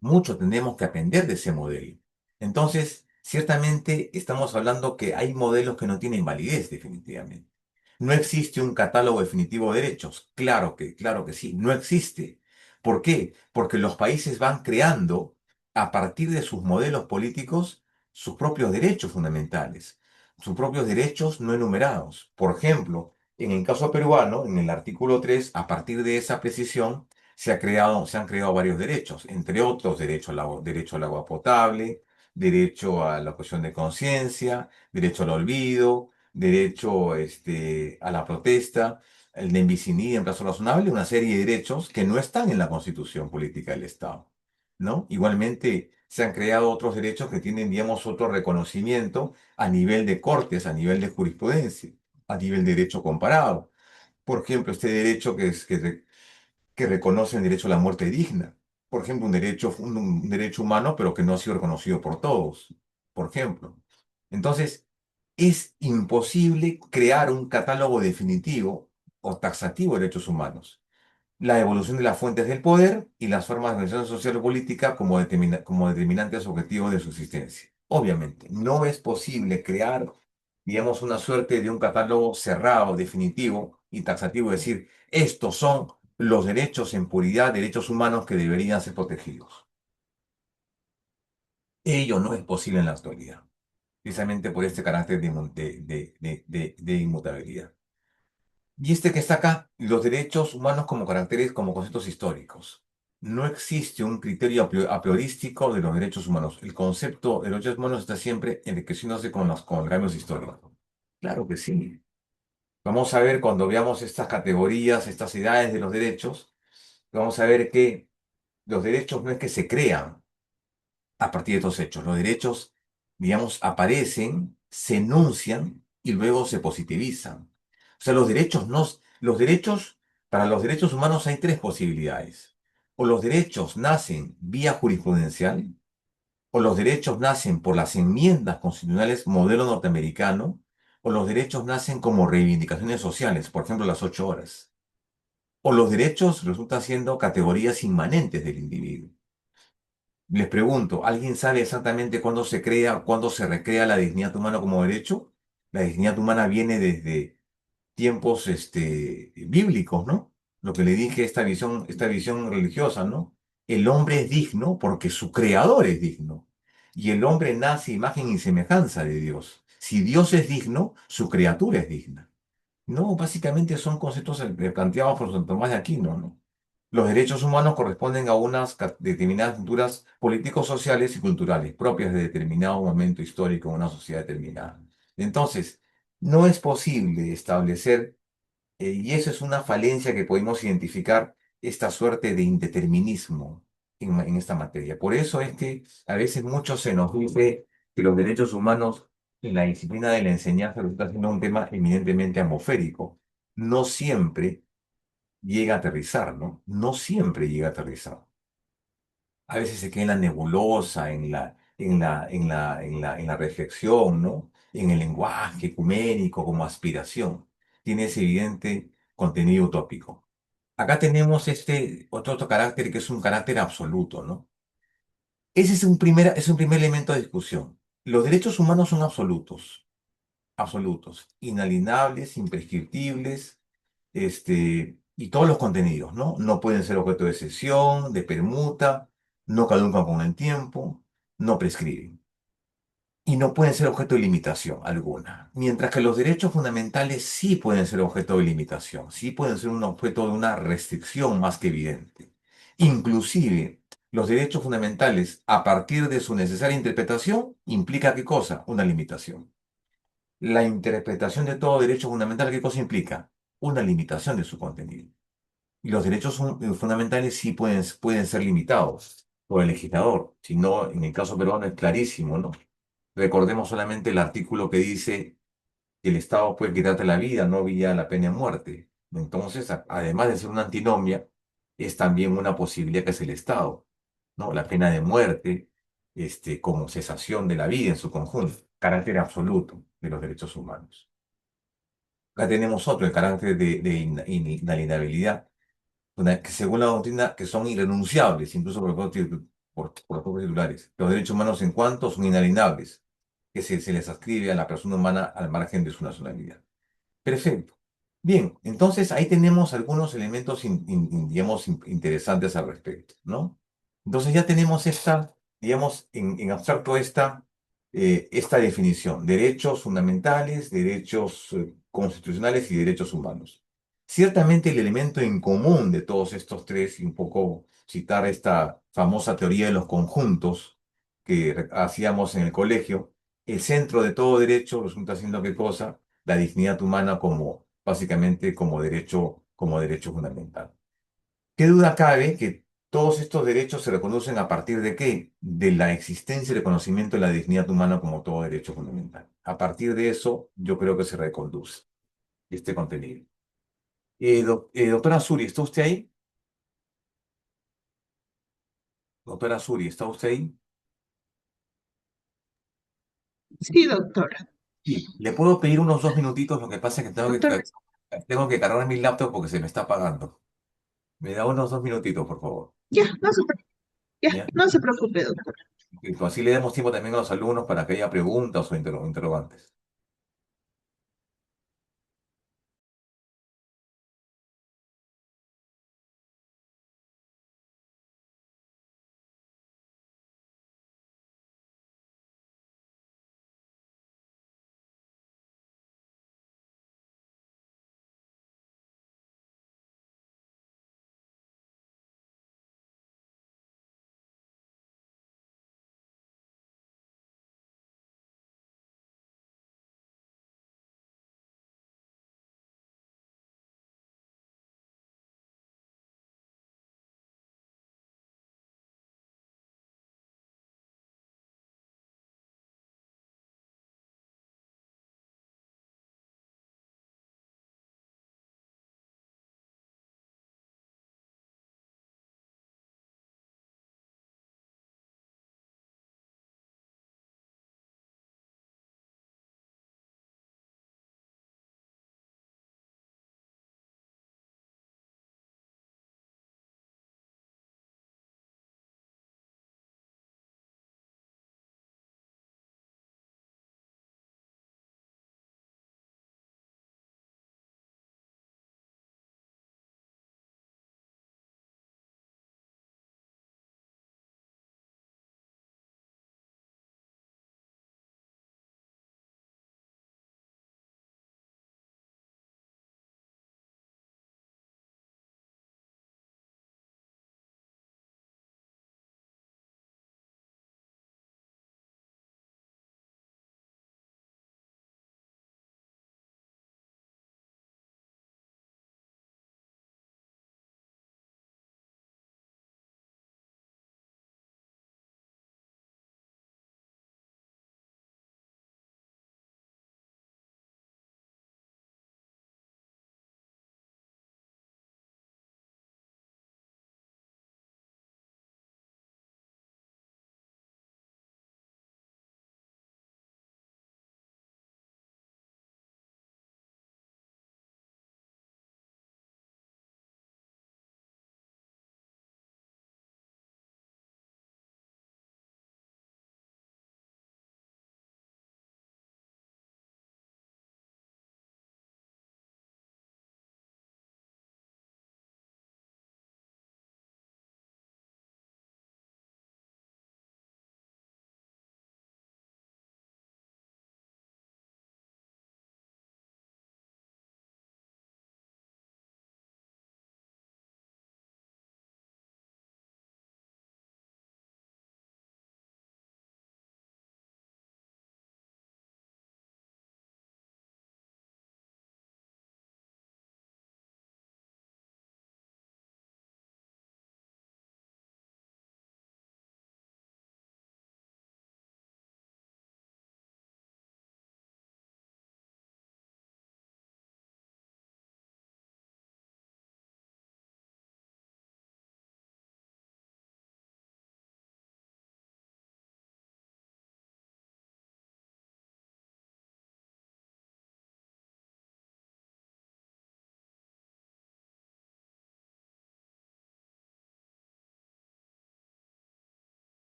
mucho tenemos que aprender de ese modelo. Entonces, ciertamente estamos hablando que hay modelos que no tienen validez definitivamente. No existe un catálogo definitivo de derechos. Claro que sí, no existe. ¿Por qué? Porque los países van creando, a partir de sus modelos políticos, sus propios derechos fundamentales, sus propios derechos no enumerados. Por ejemplo, en el caso peruano, en el artículo 3, a partir de esa precisión, se han creado varios derechos, entre otros derecho al agua potable, derecho a la objeción de conciencia, derecho al olvido, derecho a la protesta, el de invisibilidad en plazo razonable, una serie de derechos que no están en la Constitución Política del Estado, ¿no? Igualmente se han creado otros derechos que tienen, digamos, otro reconocimiento a nivel de cortes, a nivel de jurisprudencia, a nivel de derecho comparado. Por ejemplo, este derecho que reconoce el derecho a la muerte digna. Por ejemplo, un derecho humano, pero que no ha sido reconocido por todos, por ejemplo. Entonces, es imposible crear un catálogo definitivo o taxativo de derechos humanos. La evolución de las fuentes del poder y las formas de organización social o política como determinantes objetivos de su existencia. Obviamente, no es posible crear, digamos, una suerte de un catálogo cerrado, definitivo y taxativo, es decir, estos son los derechos en puridad, derechos humanos que deberían ser protegidos. Ello no es posible en la actualidad, precisamente por este carácter de inmutabilidad. Y este que está acá, los derechos humanos como caracteres, como conceptos históricos. No existe un criterio a priorístico de los derechos humanos. El concepto de los derechos humanos está siempre enriqueciéndose con los cambios históricos. Claro que sí. Vamos a ver cuando veamos estas categorías, estas edades de los derechos, vamos a ver que los derechos no es que se crean a partir de estos hechos. Los derechos, digamos, aparecen, se enuncian y luego se positivizan. O sea, para los derechos humanos hay tres posibilidades. O los derechos nacen vía jurisprudencial, o los derechos nacen por las enmiendas constitucionales modelo norteamericano, o los derechos nacen como reivindicaciones sociales, por ejemplo, las 8 horas. O los derechos resultan siendo categorías inmanentes del individuo. Les pregunto, ¿alguien sabe exactamente cuándo se recrea la dignidad humana como derecho? La dignidad humana viene desde tiempos bíblicos, ¿no? Lo que le dije, esta visión religiosa, ¿no? El hombre es digno porque su creador es digno. Y el hombre nace imagen y semejanza de Dios. Si Dios es digno, su criatura es digna. No, básicamente son conceptos planteados por Santo Tomás de Aquino, ¿no? Los derechos humanos corresponden a unas determinadas culturas políticos, sociales y culturales propias de determinado momento histórico en una sociedad determinada. Entonces, no es posible establecer, y eso es una falencia que podemos identificar, esta suerte de indeterminismo en esta materia. Por eso es que a veces mucho se nos dice que los derechos humanos en la disciplina de la enseñanza resulta siendo un tema eminentemente atmosférico. No siempre llega a aterrizar, ¿no? No siempre llega a aterrizar. A veces se queda en la nebulosa, en la reflexión, ¿no? En el lenguaje ecuménico como aspiración. Tiene ese evidente contenido utópico. Acá tenemos este otro carácter que es un carácter absoluto, ¿no? Ese es un primer elemento de discusión. Los derechos humanos son absolutos, inalienables, imprescriptibles, y todos los contenidos, ¿no? No pueden ser objeto de cesión, de permuta, no caducan con el tiempo, no prescriben. Y no pueden ser objeto de limitación alguna. Mientras que los derechos fundamentales sí pueden ser objeto de limitación, sí pueden ser un objeto de una restricción más que evidente. Inclusive, los derechos fundamentales, a partir de su necesaria interpretación, implica ¿qué cosa? Una limitación. La interpretación de todo derecho fundamental, ¿qué cosa implica? Una limitación de su contenido. Y los derechos fundamentales sí pueden ser limitados por el legislador. Si no, en el caso peruano es clarísimo, ¿no? Recordemos solamente el artículo que dice que el Estado puede quitarte la vida, no vía la pena de muerte. Entonces, además de ser una antinomia, es también una posibilidad que es el Estado, ¿no? La pena de muerte, como cesación de la vida en su conjunto, carácter absoluto de los derechos humanos. Acá tenemos otro, el carácter de inalienabilidad que según la doctrina que son irrenunciables, incluso por los propios titulares. Los derechos humanos en cuanto son inalienables, que se les ascribe a la persona humana al margen de su nacionalidad. Perfecto. Bien, entonces ahí tenemos algunos elementos, digamos, interesantes al respecto, ¿no? Entonces ya tenemos digamos, en abstracto esta definición, derechos fundamentales, derechos constitucionales y derechos humanos. Ciertamente el elemento en común de todos estos tres, y un poco citar esta famosa teoría de los conjuntos que hacíamos en el colegio, el centro de todo derecho resulta siendo ¿qué cosa? La dignidad humana básicamente como derecho fundamental. ¿Qué duda cabe que todos estos derechos se reconocen a partir de qué? De la existencia y reconocimiento de la dignidad humana como todo derecho fundamental. A partir de eso, yo creo que se reconduce este contenido. Doctora Suri, ¿está usted ahí? Doctora Suri, ¿está usted ahí? Sí, doctora. Sí, le puedo pedir unos 2 minutitos, lo que pasa es que Doctor, tengo que cargar mi laptop porque se me está apagando. Me da unos 2 minutitos, por favor. ya, ya, ¿Ya? no se preocupe, doctor. Y así le demos tiempo también a los alumnos para que haya preguntas o interrogantes.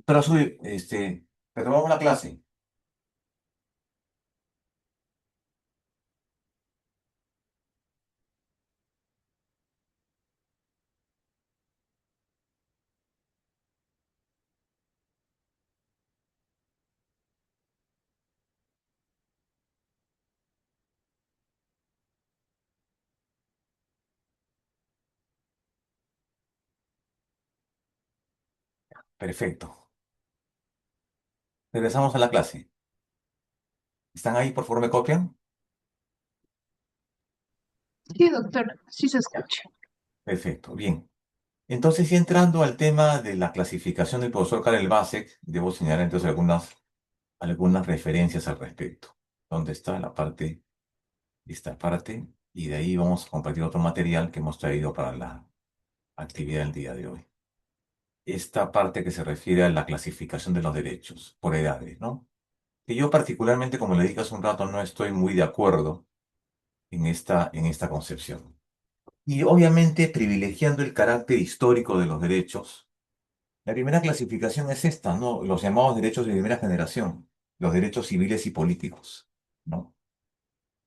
Pero soy, retomamos la clase. Perfecto. Regresamos a la clase. ¿Están ahí? Por favor, ¿me copian? Sí, doctor, sí se escucha. Perfecto, bien. Entonces, ya entrando al tema de la clasificación del profesor Karel Basek, debo señalar entonces algunas referencias al respecto. ¿Dónde está la parte, esta parte? Y de ahí vamos a compartir otro material que hemos traído para la actividad del día de hoy. Esta parte que se refiere a la clasificación de los derechos por edades, ¿no? Que yo particularmente, como le dije hace un rato, no estoy muy de acuerdo en esta concepción. Y obviamente privilegiando el carácter histórico de los derechos, la primera clasificación es esta, ¿no? Los llamados derechos de primera generación, los derechos civiles y políticos, ¿no?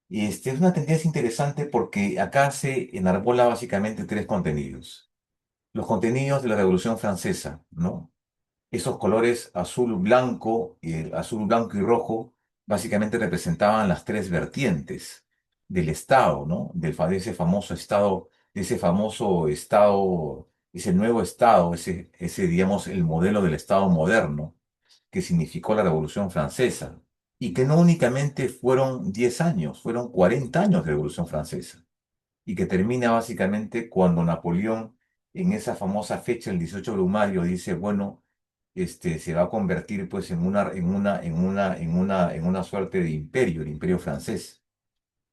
Y es una tendencia interesante porque acá se enarbola básicamente tres contenidos. Los contenidos de la Revolución Francesa, ¿no? Esos colores azul, blanco, azul, blanco y rojo, básicamente representaban las tres vertientes del Estado, ¿no? De ese famoso Estado, ese nuevo Estado, digamos, el modelo del Estado moderno que significó la Revolución Francesa. Y que no únicamente fueron 10 años, fueron 40 años de Revolución Francesa. Y que termina básicamente cuando Napoleón, en esa famosa fecha, el 18 de Brumario, dice, bueno, se va a convertir pues en una suerte de imperio, el imperio francés.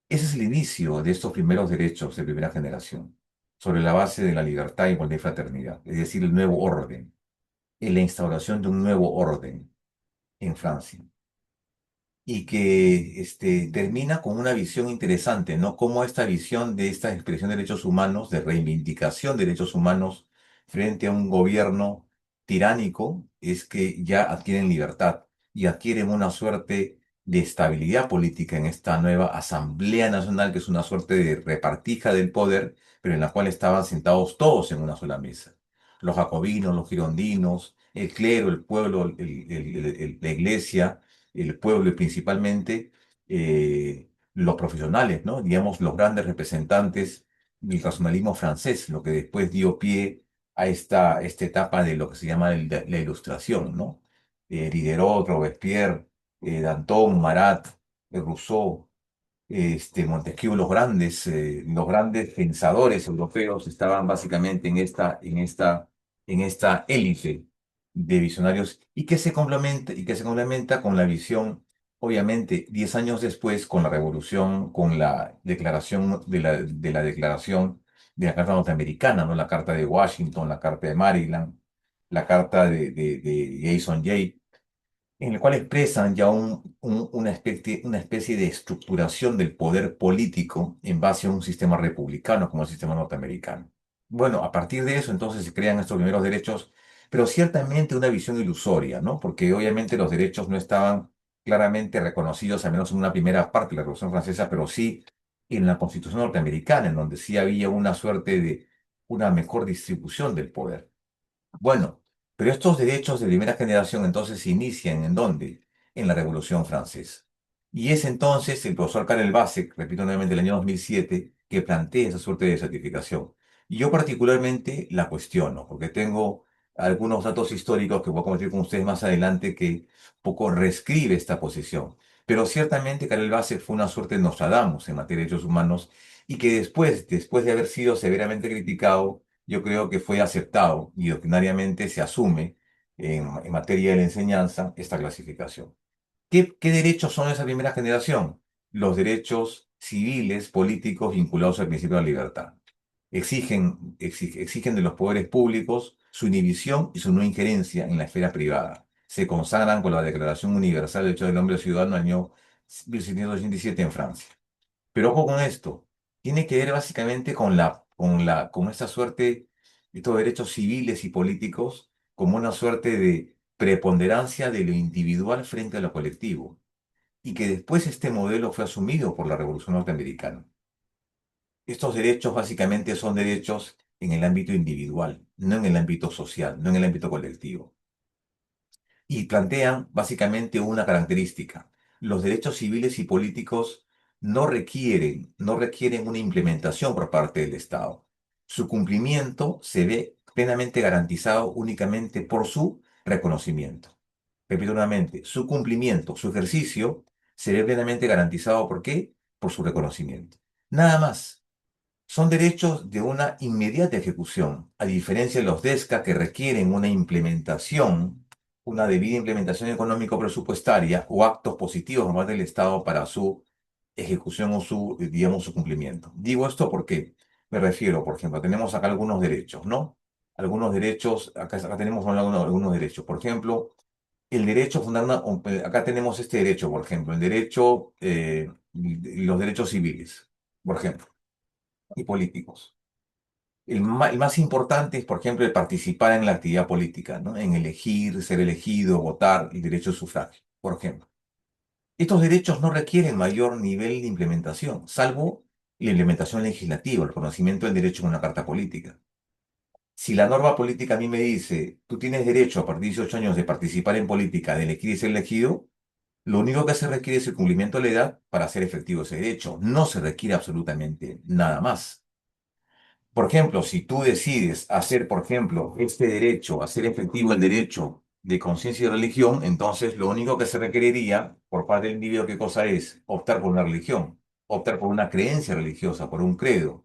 Ese es el inicio de estos primeros derechos de primera generación, sobre la base de la libertad, igualdad y fraternidad, es decir, el nuevo orden, en la instauración de un nuevo orden en Francia y que termina con una visión interesante, ¿no? Cómo esta visión de esta expresión de derechos humanos, de reivindicación de derechos humanos frente a un gobierno tiránico, es que ya adquieren libertad y adquieren una suerte de estabilidad política en esta nueva Asamblea Nacional, que es una suerte de repartija del poder, pero en la cual estaban sentados todos en una sola mesa. Los jacobinos, los girondinos, el clero, el pueblo, la iglesia, el pueblo y principalmente los profesionales, ¿no? Digamos, los grandes representantes del racionalismo francés, lo que después dio pie a esta etapa de lo que se llama la Ilustración, ¿no? Diderot, Robespierre, Danton, Marat, Rousseau, Montesquieu, los grandes pensadores europeos estaban básicamente en esta élite de visionarios y que se complementa con la visión, obviamente, 10 años después, con la revolución, con la declaración de la declaración de la Carta Norteamericana, ¿no? La Carta de Washington, la Carta de Maryland, la Carta de Jason Jay, en el cual expresan ya una especie de estructuración del poder político en base a un sistema republicano como el sistema norteamericano. Bueno, a partir de eso entonces se crean estos primeros derechos, pero ciertamente una visión ilusoria, ¿no? Porque obviamente los derechos no estaban claramente reconocidos, al menos en una primera parte de la Revolución Francesa, pero sí en la Constitución norteamericana, en donde sí había una suerte de una mejor distribución del poder. Bueno, pero estos derechos de primera generación entonces se inician ¿en dónde? En la Revolución Francesa. Y es entonces el profesor Karel Basek, repito nuevamente, el año 2007, que plantea esa suerte de certificación. Y yo particularmente la cuestiono, porque tengo algunos datos históricos que voy a compartir con ustedes más adelante que poco reescribe esta posición. Pero ciertamente Karel Basek fue una suerte de Nostradamus en materia de derechos humanos y que después de haber sido severamente criticado, yo creo que fue aceptado y ordinariamente se asume en materia de la enseñanza esta clasificación. ¿Qué derechos son esa primera generación? Los derechos civiles, políticos vinculados al principio de la libertad. Exigen de los poderes públicos su inhibición y su no injerencia en la esfera privada. Se consagran con la Declaración Universal de Derechos del Hombre y Ciudadano del año 1787 en Francia. Pero ojo con esto, tiene que ver básicamente con esta suerte, estos derechos civiles y políticos, como una suerte de preponderancia de lo individual frente a lo colectivo, y que después este modelo fue asumido por la Revolución Norteamericana. Estos derechos básicamente son derechos en el ámbito individual, no en el ámbito social, no en el ámbito colectivo. Y plantean básicamente una característica. Los derechos civiles y políticos no requieren una implementación por parte del Estado. Su cumplimiento se ve plenamente garantizado únicamente por su reconocimiento. Repito nuevamente, su cumplimiento, su ejercicio, se ve plenamente garantizado. ¿Por qué? Por su reconocimiento. Nada más. Son derechos de una inmediata ejecución, a diferencia de los DESCA que requieren una implementación, una debida implementación económico-presupuestaria o actos positivos más del Estado para su ejecución o su, digamos, su cumplimiento. Digo esto porque me refiero, por ejemplo, tenemos acá algunos derechos, ¿no? Algunos derechos, acá tenemos algunos derechos. Por ejemplo, el derecho a fundar acá tenemos este derecho, por ejemplo, el derecho, los derechos civiles, por ejemplo, y políticos. El más importante es, por ejemplo, el participar en la actividad política, ¿no? En elegir, ser elegido, votar, el derecho al sufragio, por ejemplo. Estos derechos no requieren mayor nivel de implementación, salvo la implementación legislativa, el conocimiento del derecho en una carta política. Si la norma política a mí me dice, tú tienes derecho a partir de 18 años de participar en política, de elegir y ser elegido, lo único que se requiere es el cumplimiento de la edad para hacer efectivo ese derecho. No se requiere absolutamente nada más. Por ejemplo, si tú decides hacer, por ejemplo, este derecho, hacer efectivo el derecho de conciencia y religión, entonces lo único que se requeriría por parte del individuo, ¿qué cosa es? Optar por una religión, optar por una creencia religiosa, por un credo,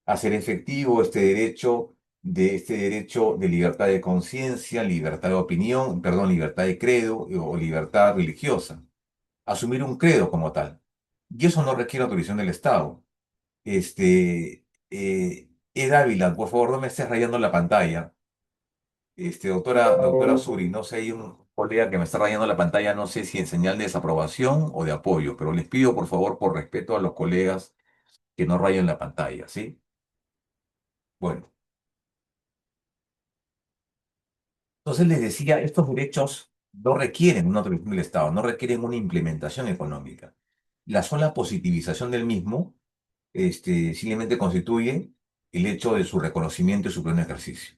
hacer efectivo este derecho de libertad de conciencia, libertad de opinión, perdón, libertad de credo o libertad religiosa, asumir un credo como tal. Y eso no requiere autorización del Estado. Ed Ávila, por favor, no me estés rayando la pantalla. Doctora Suri, no sé, hay un colega que me está rayando la pantalla, no sé si en señal de desaprobación o de apoyo, pero les pido, por favor, por respeto a los colegas, que no rayen la pantalla, ¿sí? Bueno, entonces les decía, estos derechos no requieren una autorización del Estado, no requieren una implementación económica. La sola positivización del mismo, simplemente constituye el hecho de su reconocimiento y su pleno ejercicio.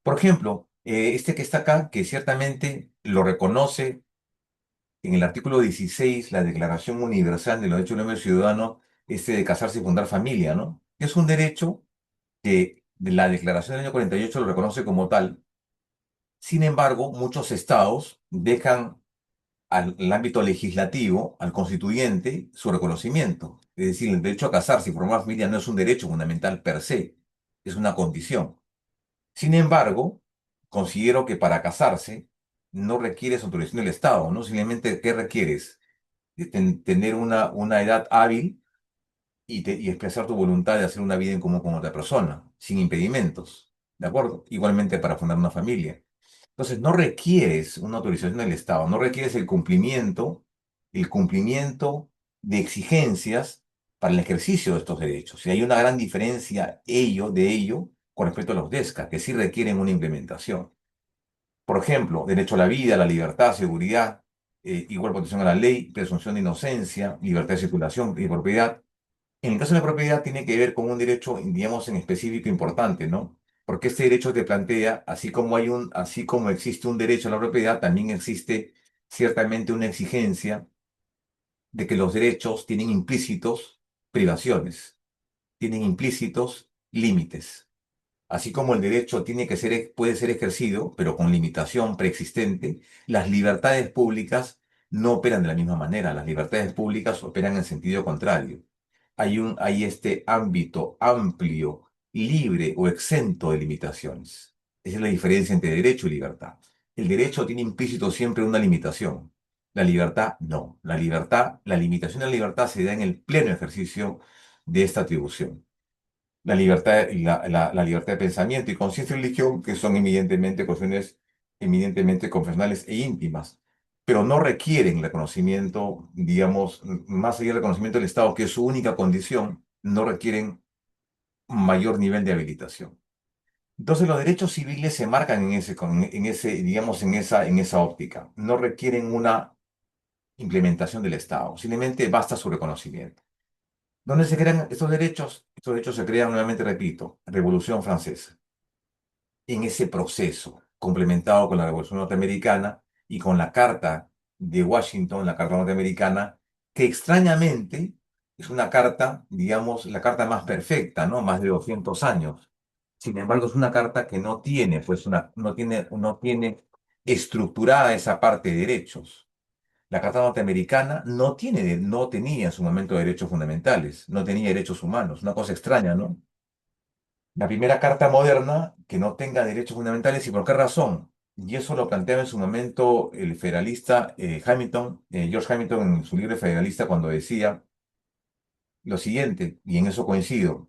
Por ejemplo, este que está acá, que ciertamente lo reconoce en el artículo 16, la Declaración Universal de los Derechos del Hombre y Ciudadano, de casarse y fundar familia, ¿no? Es un derecho que la Declaración del año 48 lo reconoce como tal. Sin embargo, muchos estados dejan al ámbito legislativo, al constituyente, su reconocimiento. Es decir, el derecho a casarse y formar familia no es un derecho fundamental per se, es una condición. Sin embargo, considero que para casarse no requieres autorización del Estado, ¿no? Simplemente, ¿qué requieres? Tener una edad hábil y expresar tu voluntad de hacer una vida en común con otra persona, sin impedimentos, ¿de acuerdo? Igualmente para fundar una familia. Entonces, no requieres una autorización del Estado, no requieres el cumplimiento de exigencias para el ejercicio de estos derechos. Y hay una gran diferencia de ello con respecto a los DESCA, que sí requieren una implementación. Por ejemplo, derecho a la vida, a la libertad, seguridad, igual protección a la ley, presunción de inocencia, libertad de circulación y propiedad. En el caso de la propiedad tiene que ver con un derecho, digamos, en específico importante, ¿no? Porque este derecho te plantea, así como existe un derecho a la propiedad, también existe ciertamente una exigencia de que los derechos tienen implícitos privaciones, tienen implícitos límites. Así como el derecho puede ser ejercido, pero con limitación preexistente, las libertades públicas no operan de la misma manera. Las libertades públicas operan en sentido contrario. Hay este ámbito amplio, libre o exento de limitaciones. Esa es la diferencia entre derecho y libertad. El derecho tiene implícito siempre una limitación. La libertad no. La limitación de la libertad se da en el pleno ejercicio de esta atribución. La libertad de pensamiento y conciencia y religión, que son evidentemente cuestiones eminentemente confesionales e íntimas, pero no requieren el reconocimiento, digamos, más allá del reconocimiento del Estado, que es su única condición, no requieren mayor nivel de habilitación. Entonces los derechos civiles se marcan en ese, digamos, en esa óptica. No requieren una implementación del Estado, simplemente basta su reconocimiento. ¿Dónde se crean estos derechos? Estos derechos se crean, nuevamente repito, Revolución Francesa. En ese proceso, complementado con la Revolución Norteamericana y con la Carta de Washington, la Carta Norteamericana, que extrañamente es una carta, digamos, la carta más perfecta, ¿no? Más de 200 años. Sin embargo, es una carta que no tiene, pues, no tiene estructurada esa parte de derechos. La Carta Norteamericana no tenía en su momento derechos fundamentales, no tenía derechos humanos, una cosa extraña, ¿no? La primera carta moderna que no tenga derechos fundamentales, ¿y por qué razón? Y eso lo planteaba en su momento el federalista Hamilton, George Hamilton en su libro Federalista, cuando decía lo siguiente, y en eso coincido: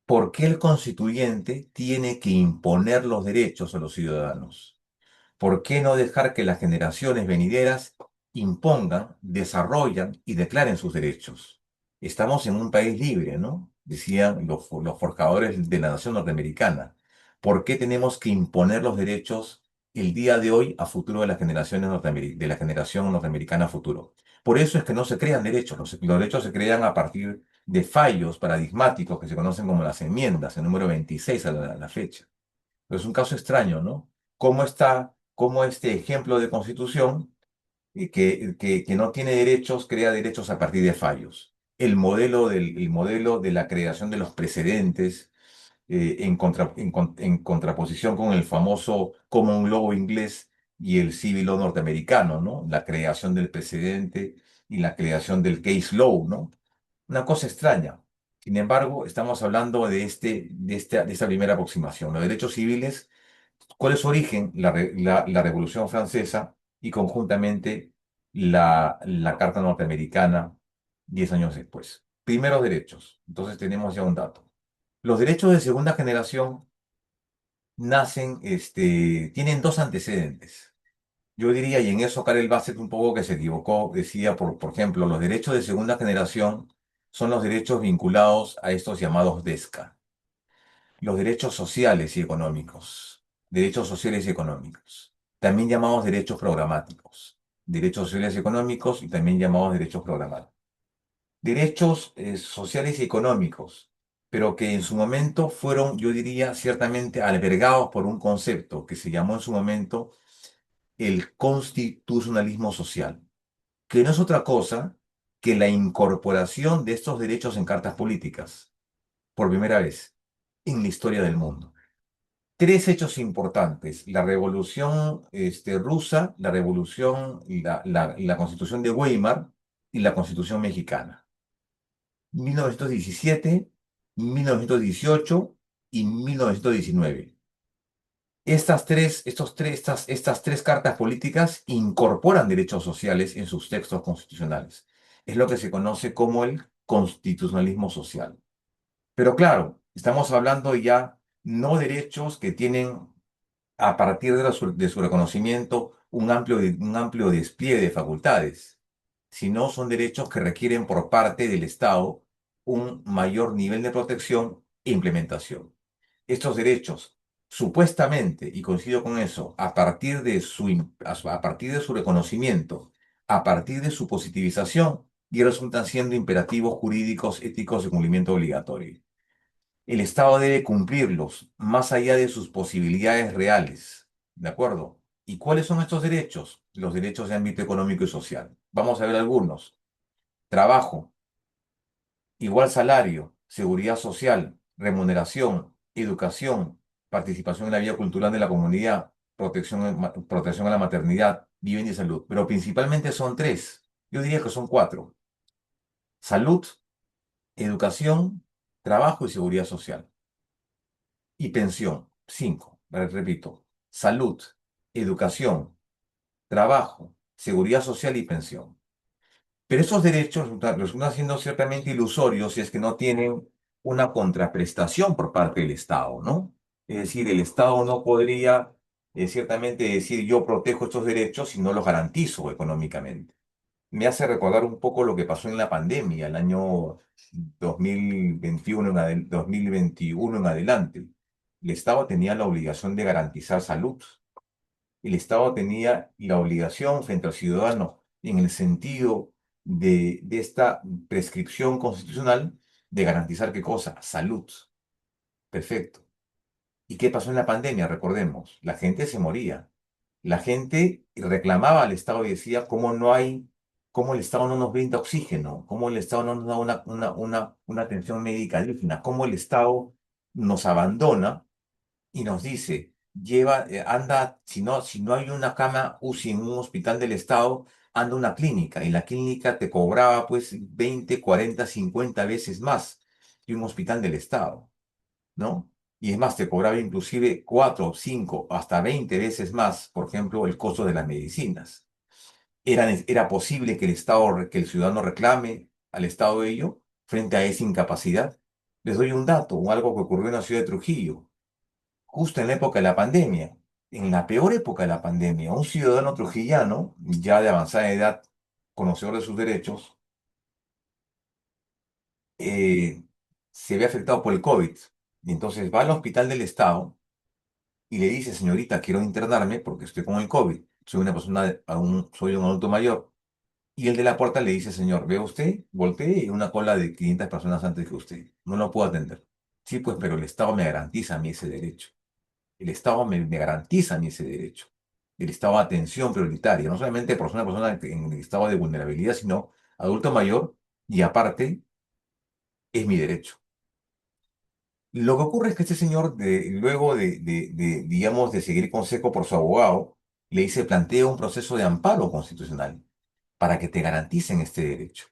¿por qué el constituyente tiene que imponer los derechos a los ciudadanos? ¿Por qué no dejar que las generaciones venideras impongan, desarrollan y declaren sus derechos? Estamos en un país libre, ¿no? Decían los forjadores de la nación norteamericana. ¿Por qué tenemos que imponer los derechos el día de hoy a futuro de las generaciones de la generación norteamericana a futuro? Por eso es que no se crean derechos. Los derechos se crean a partir de fallos paradigmáticos que se conocen como las enmiendas, el número 26 a la fecha. Pero es un caso extraño, ¿no? Cómo este ejemplo de constitución que no tiene derechos, crea derechos a partir de fallos? El modelo de la creación de los precedentes en contraposición con el famoso common law inglés y el civil law norteamericano, ¿no? La creación del precedente y la creación del case law, ¿no? Una cosa extraña. Sin embargo, estamos hablando de esta primera aproximación. Los derechos civiles, ¿cuál es su origen? La Revolución Francesa y conjuntamente la Carta Norteamericana 10 años después. Primeros derechos. Entonces tenemos ya un dato. Los derechos de segunda generación tienen dos antecedentes. Yo diría, y en eso Karel Bassett un poco que se equivocó, decía, por ejemplo, los derechos de segunda generación son los derechos vinculados a estos llamados DESCA, los derechos sociales y económicos, derechos sociales y económicos, también llamados derechos programáticos, derechos sociales y económicos y también llamados derechos programáticos. Derechos sociales y económicos, pero que en su momento fueron, yo diría, ciertamente albergados por un concepto que se llamó en su momento el constitucionalismo social, que no es otra cosa que la incorporación de estos derechos en cartas políticas, por primera vez en la historia del mundo. Tres hechos importantes: la Revolución Rusa, la Revolución, la Constitución de Weimar y la Constitución mexicana. 1917, 1918 y 1919. Estas tres cartas políticas incorporan derechos sociales en sus textos constitucionales. Es lo que se conoce como el constitucionalismo social. Pero claro, estamos hablando ya no derechos que tienen a partir de su reconocimiento un amplio despliegue de facultades, sino son derechos que requieren por parte del Estado un mayor nivel de protección e implementación. Estos derechos, supuestamente, y coincido con eso, a partir de su reconocimiento, a partir de su positivización, y resultan siendo imperativos jurídicos, éticos de cumplimiento obligatorio. El Estado debe cumplirlos más allá de sus posibilidades reales. ¿De acuerdo? ¿Y cuáles son estos derechos? Los derechos de ámbito económico y social. Vamos a ver algunos. Trabajo, igual salario, seguridad social, remuneración, educación, participación en la vida cultural de la comunidad, protección a la maternidad, vivienda y salud. Pero principalmente son tres. Yo diría que son cuatro: salud, educación, trabajo y seguridad social. Y pensión. Cinco. Repito: salud, educación, trabajo, seguridad social y pensión. Pero esos derechos resultan siendo ciertamente ilusorios si es que no tienen una contraprestación por parte del Estado, ¿no? Es decir, el Estado no podría ciertamente decir: yo protejo estos derechos si no los garantizo económicamente. Me hace recordar un poco lo que pasó en la pandemia, el año 2021 en adelante. El Estado tenía la obligación de garantizar salud. El Estado tenía la obligación frente al ciudadano en el sentido de esta prescripción constitucional de garantizar qué cosa, salud. Perfecto. ¿Y qué pasó en la pandemia? Recordemos, la gente se moría. La gente reclamaba al Estado y decía, cómo el Estado no nos brinda oxígeno? ¿Cómo el Estado no nos da una atención médica digna? ¿Cómo el Estado nos abandona y nos dice, anda, si no hay una cama UCI en un hospital del Estado, anda a una clínica, y la clínica te cobraba pues 20, 40, 50 veces más que un hospital del Estado, ¿no? Y es más, te cobraba inclusive 4, 5, hasta 20 veces más, por ejemplo, el costo de las medicinas. ¿Era posible que que el ciudadano reclame al Estado ello frente a esa incapacidad? Les doy un dato, o algo que ocurrió en la ciudad de Trujillo justo en la época de la pandemia, en la peor época de la pandemia, un ciudadano trujillano, ya de avanzada edad, conocedor de sus derechos, eh, se ve afectado por el COVID. Y entonces va al hospital del Estado y le dice, señorita, quiero internarme porque estoy con el COVID. Soy una persona, soy un adulto mayor. Y el de la puerta le dice, señor, ve usted, voltee y una cola de 500 personas antes que usted. No lo puedo atender. Sí, pues, pero el Estado me garantiza a mí ese derecho. El Estado me garantiza a mí ese derecho. El estado de atención prioritaria, no solamente por una persona en el estado de vulnerabilidad, sino adulto mayor, y aparte es mi derecho. Lo que ocurre es que este señor, luego digamos, de seguir consejo por su abogado, le dice, plantea un proceso de amparo constitucional para que te garanticen este derecho.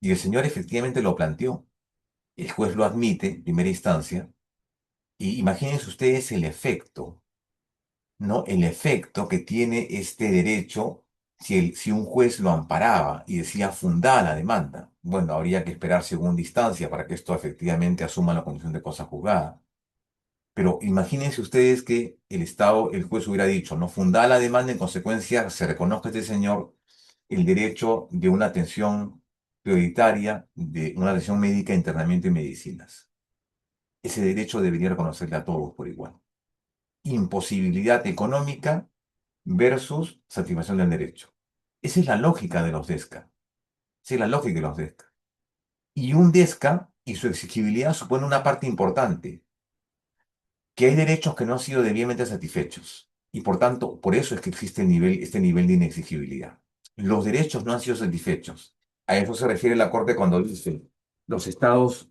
Y el señor efectivamente lo planteó. El juez lo admite en primera instancia, y imagínense ustedes el efecto. ¿No? El efecto que tiene este derecho si un juez lo amparaba y decía fundada la demanda. Bueno, habría que esperar segunda instancia para que esto efectivamente asuma la condición de cosa juzgada. Pero imagínense ustedes que el juez hubiera dicho, no fundada la demanda, en consecuencia se reconozca a este señor el derecho de una atención prioritaria, de una atención médica, internamiento y medicinas. Ese derecho debería reconocerle a todos por igual. Imposibilidad económica versus satisfacción del derecho. Esa es la lógica de los DESCA. Esa es la lógica de los DESCA. Y un DESCA y su exigibilidad supone una parte importante, que hay derechos que no han sido debidamente satisfechos. Y por tanto, por eso es que existe este nivel de inexigibilidad. Los derechos no han sido satisfechos. A eso se refiere la Corte cuando dice, los estados,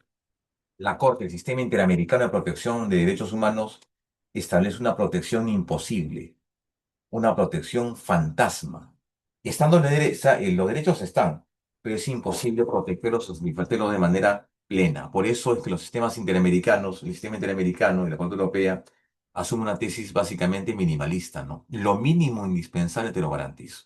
la Corte, el Sistema Interamericano de Protección de Derechos Humanos, establece una protección imposible, una protección fantasma. Estando los derechos están, pero es imposible protegerlos o satisfacerlos de manera plena. Por eso es que los sistemas interamericanos, el sistema interamericano y la Corte Europea asumen una tesis básicamente minimalista, ¿no? Lo mínimo indispensable te lo garantizo.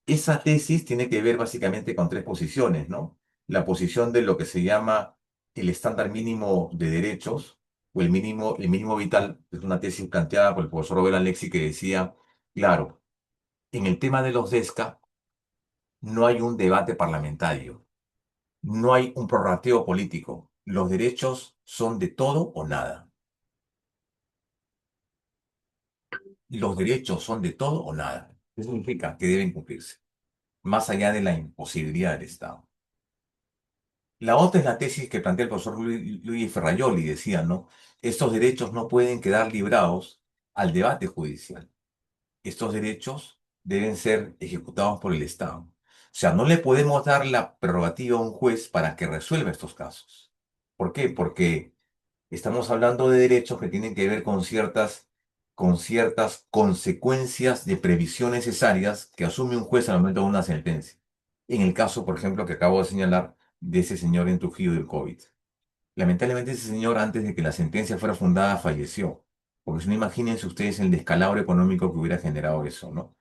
Esa tesis tiene que ver básicamente con tres posiciones, ¿no? La posición de lo que se llama el estándar mínimo de derechos o el mínimo vital, es una tesis planteada por el profesor Robert Alexi que decía, claro, en el tema de los DESCA no hay un debate parlamentario, no hay un prorrateo político. Los derechos son de todo o nada. Los derechos son de todo o nada. Eso significa que deben cumplirse, más allá de la imposibilidad del Estado. La otra es la tesis que plantea el profesor Luis Ferrajoli, decía, ¿no? Estos derechos no pueden quedar librados al debate judicial. Estos derechos deben ser ejecutados por el Estado. O sea, no le podemos dar la prerrogativa a un juez para que resuelva estos casos. ¿Por qué? Porque estamos hablando de derechos que tienen que ver con ciertas consecuencias de previsión necesarias que asume un juez al momento de una sentencia. En el caso, por ejemplo, que acabo de señalar de ese señor en Trujillo del COVID. Lamentablemente ese señor, antes de que la sentencia fuera fundada, falleció. Porque si no, imagínense ustedes el descalabro económico que hubiera generado eso, ¿no?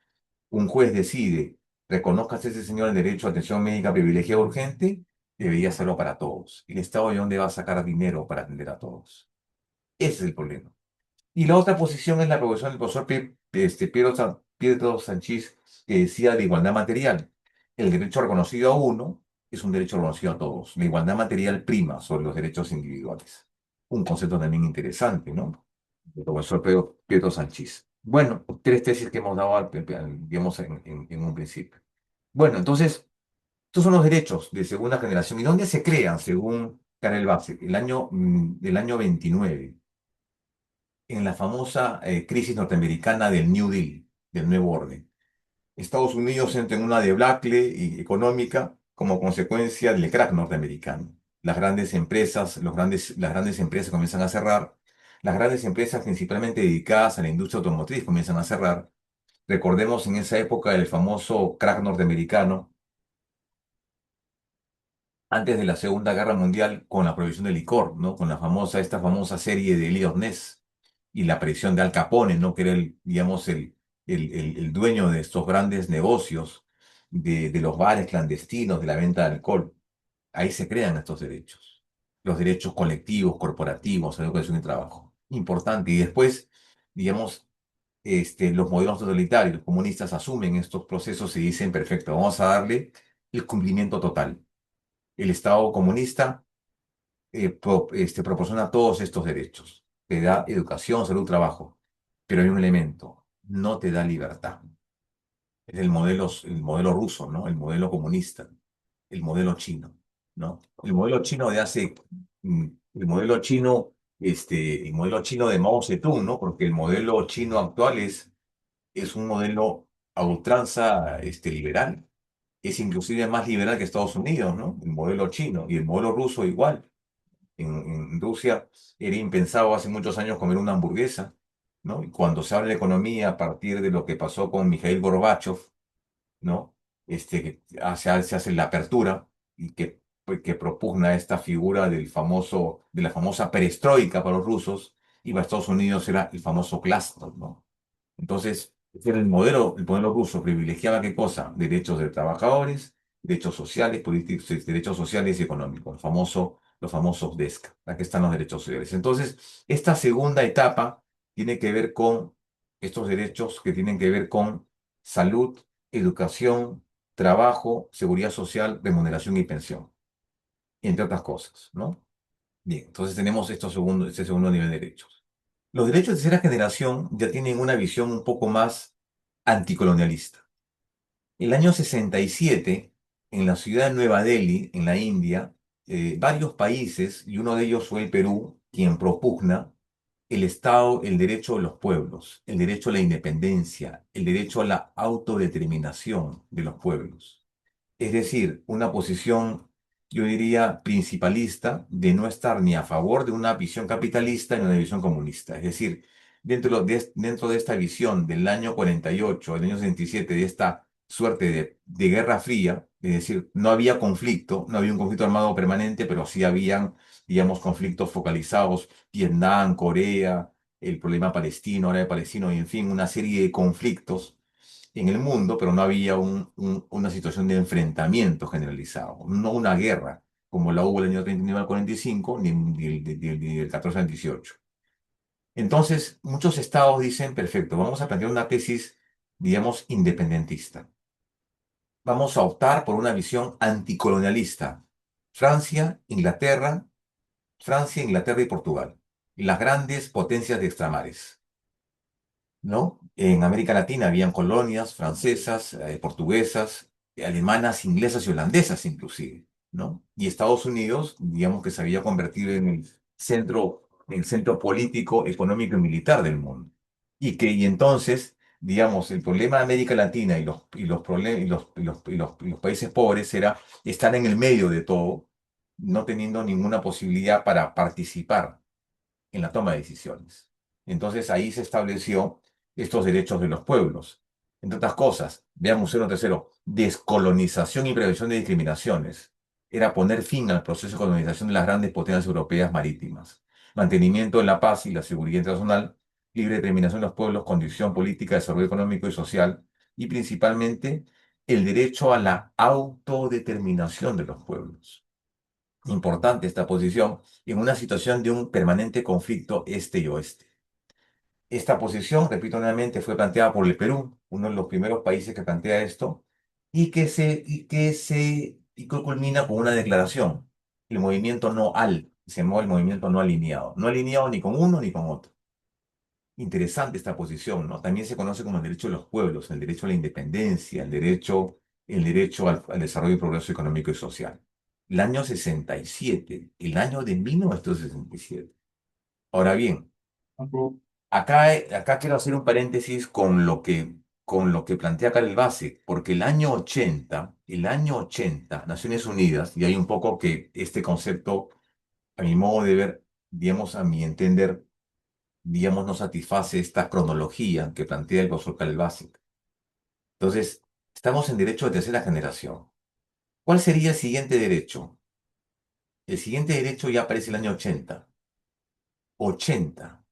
Un juez decide, reconozca a ese señor el derecho a atención médica privilegiada urgente, debería hacerlo para todos. ¿El Estado de dónde va a sacar dinero para atender a todos? Ese es el problema. Y la otra posición es la posición del profesor Pietro Sanchís, que decía de igualdad material. El derecho reconocido a uno es un derecho reconocido a todos. La igualdad material prima sobre los derechos individuales. un concepto también interesante, ¿no? El profesor Pietro Sanchís. Bueno, tres tesis que hemos dado, digamos, en un principio. Bueno, entonces, estos son los derechos de segunda generación. ¿Y dónde se crean, según Karel Bassett? El año 29, en la famosa crisis norteamericana del New Deal, del Nuevo Orden. Estados Unidos entra en una debacle económica como consecuencia del crack norteamericano. Las grandes empresas, las grandes empresas comienzan a cerrar. Las grandes empresas principalmente dedicadas a la industria automotriz comienzan a cerrar. Recordemos en esa época el famoso crack norteamericano, antes de la Segunda Guerra Mundial, con la prohibición del licor, ¿no? Con esta famosa serie de Elliot Ness y la aparición de Al Capone, ¿no? Que era digamos, el dueño de estos grandes negocios, de los bares clandestinos, de la venta de alcohol. Ahí se crean estos derechos. Los derechos colectivos, corporativos, la educación y trabajo. Importante. Y después, digamos, los modelos totalitarios, comunistas asumen estos procesos y dicen, perfecto, vamos a darle el cumplimiento total. El Estado comunista proporciona todos estos derechos. Te da educación, salud, trabajo. Pero hay un elemento, no te da libertad. Es el modelo ruso, ¿no? El modelo comunista, el modelo chino, ¿no? El modelo chino de hace, el modelo chino, el modelo chino de Mao Zedong, ¿no? Porque el modelo chino actual es un modelo a ultranza, liberal. Es inclusive más liberal que Estados Unidos, ¿no? El modelo chino y el modelo ruso igual. En Rusia era impensado hace muchos años comer una hamburguesa, ¿no? Y cuando se habla de economía a partir de lo que pasó con Mikhail Gorbachev, ¿no? Se hace la apertura y que propugna esta figura de la famosa perestroika para los rusos, y para Estados Unidos era el famoso glasnost, ¿no? Entonces, ese era el modelo ruso privilegiaba qué cosa? Derechos de trabajadores, derechos sociales, políticos, derechos sociales y económicos, los famosos DESC. Aquí están los derechos sociales. Entonces, esta segunda etapa tiene que ver con estos derechos que tienen que ver con salud, educación, trabajo, seguridad social, remuneración y pensión, entre otras cosas, ¿no? Bien, entonces tenemos este segundo nivel de derechos. Los derechos de tercera generación ya tienen una visión un poco más anticolonialista. El año 67, en la ciudad de Nueva Delhi, en la India, varios países, y uno de ellos fue el Perú, quien propugna el Estado, el derecho de los pueblos, el derecho a la independencia, el derecho a la autodeterminación de los pueblos. Es decir, una posición, yo diría, principalista de no estar ni a favor de una visión capitalista ni una visión comunista. Es decir, dentro de esta visión del año 48, del año 67, de esta suerte de guerra fría, es decir, no había conflicto, no había un conflicto armado permanente, pero sí habían, digamos, conflictos focalizados, Vietnam, Corea, el problema palestino, árabe palestino, y en fin, una serie de conflictos en el mundo, pero no había una situación de enfrentamiento generalizado, no una guerra, como la hubo en el año 39 al 45, ni el 14 al 18. Entonces, muchos estados dicen, perfecto, vamos a plantear una tesis, digamos, independentista. Vamos a optar por una visión anticolonialista. Francia, Inglaterra, y Portugal, las grandes potencias de extramares. ¿No? En América Latina habían colonias francesas, portuguesas, alemanas, inglesas y holandesas inclusive, ¿no? Y Estados Unidos, digamos que se había convertido en el centro político, económico y militar del mundo. Y entonces, digamos, el problema de América Latina y los países pobres era estar en el medio de todo, no teniendo ninguna posibilidad para participar en la toma de decisiones. Entonces ahí se estableció estos derechos de los pueblos. Entre otras cosas, veamos uno tercero, descolonización y prevención de discriminaciones. Era poner fin al proceso de colonización de las grandes potencias europeas marítimas. Mantenimiento de la paz y la seguridad internacional, libre determinación de los pueblos, condición política, desarrollo económico y social, y principalmente el derecho a la autodeterminación de los pueblos. Importante esta posición en una situación de un permanente conflicto este y oeste. Esta posición, repito nuevamente, fue planteada por el Perú, uno de los primeros países que plantea esto, y que culmina con una declaración, el movimiento No al, se llamó el movimiento no alineado. No alineado ni con uno ni con otro. Interesante esta posición, ¿no? También se conoce como el derecho de los pueblos, el derecho a la independencia, el derecho al desarrollo y progreso económico y social. El año 67, el año de 1967. Ahora bien, acá quiero hacer un paréntesis con lo que plantea Karel Base, porque el año 80, Naciones Unidas, y hay un poco que este concepto, a mi modo de ver, digamos, a mi entender, digamos, no satisface esta cronología que plantea el profesor Karel Base. Entonces, estamos en derecho de tercera generación. ¿Cuál sería el siguiente derecho? El siguiente derecho ya aparece el año 80. 80.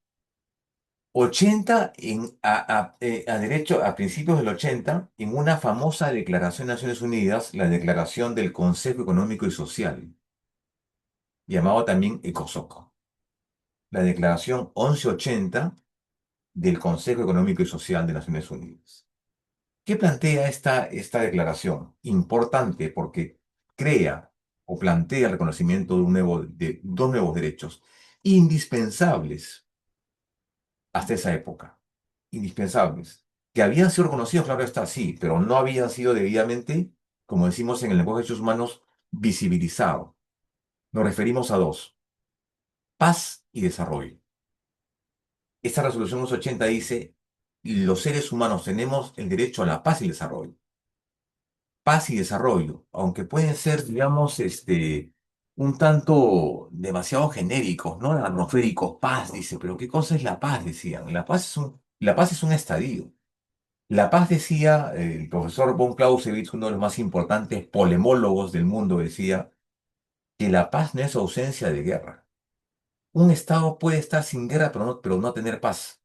80 a derecho a principios del 80 en una famosa declaración de Naciones Unidas, la Declaración del Consejo Económico y Social, llamado también ECOSOC. La Declaración 1180 del Consejo Económico y Social de Naciones Unidas. ¿Qué plantea esta declaración? Importante porque crea o plantea el reconocimiento de dos nuevos derechos indispensables hasta esa época. Indispensables. Que habían sido reconocidos, claro está, sí, pero no habían sido debidamente, como decimos en el lenguaje de derechos humanos, visibilizados. Nos referimos a dos: paz y desarrollo. Esta resolución 80 dice: los seres humanos tenemos el derecho a la paz y el desarrollo. Paz y desarrollo, aunque pueden ser, digamos, un tanto demasiado genéricos, ¿no? Atmosféricos. Paz, dice, pero ¿qué cosa es la paz? Decían. La paz es un estadio. La paz, decía el profesor von Clausewitz, uno de los más importantes polemólogos del mundo, decía que la paz no es ausencia de guerra. Un Estado puede estar sin guerra, pero no tener paz.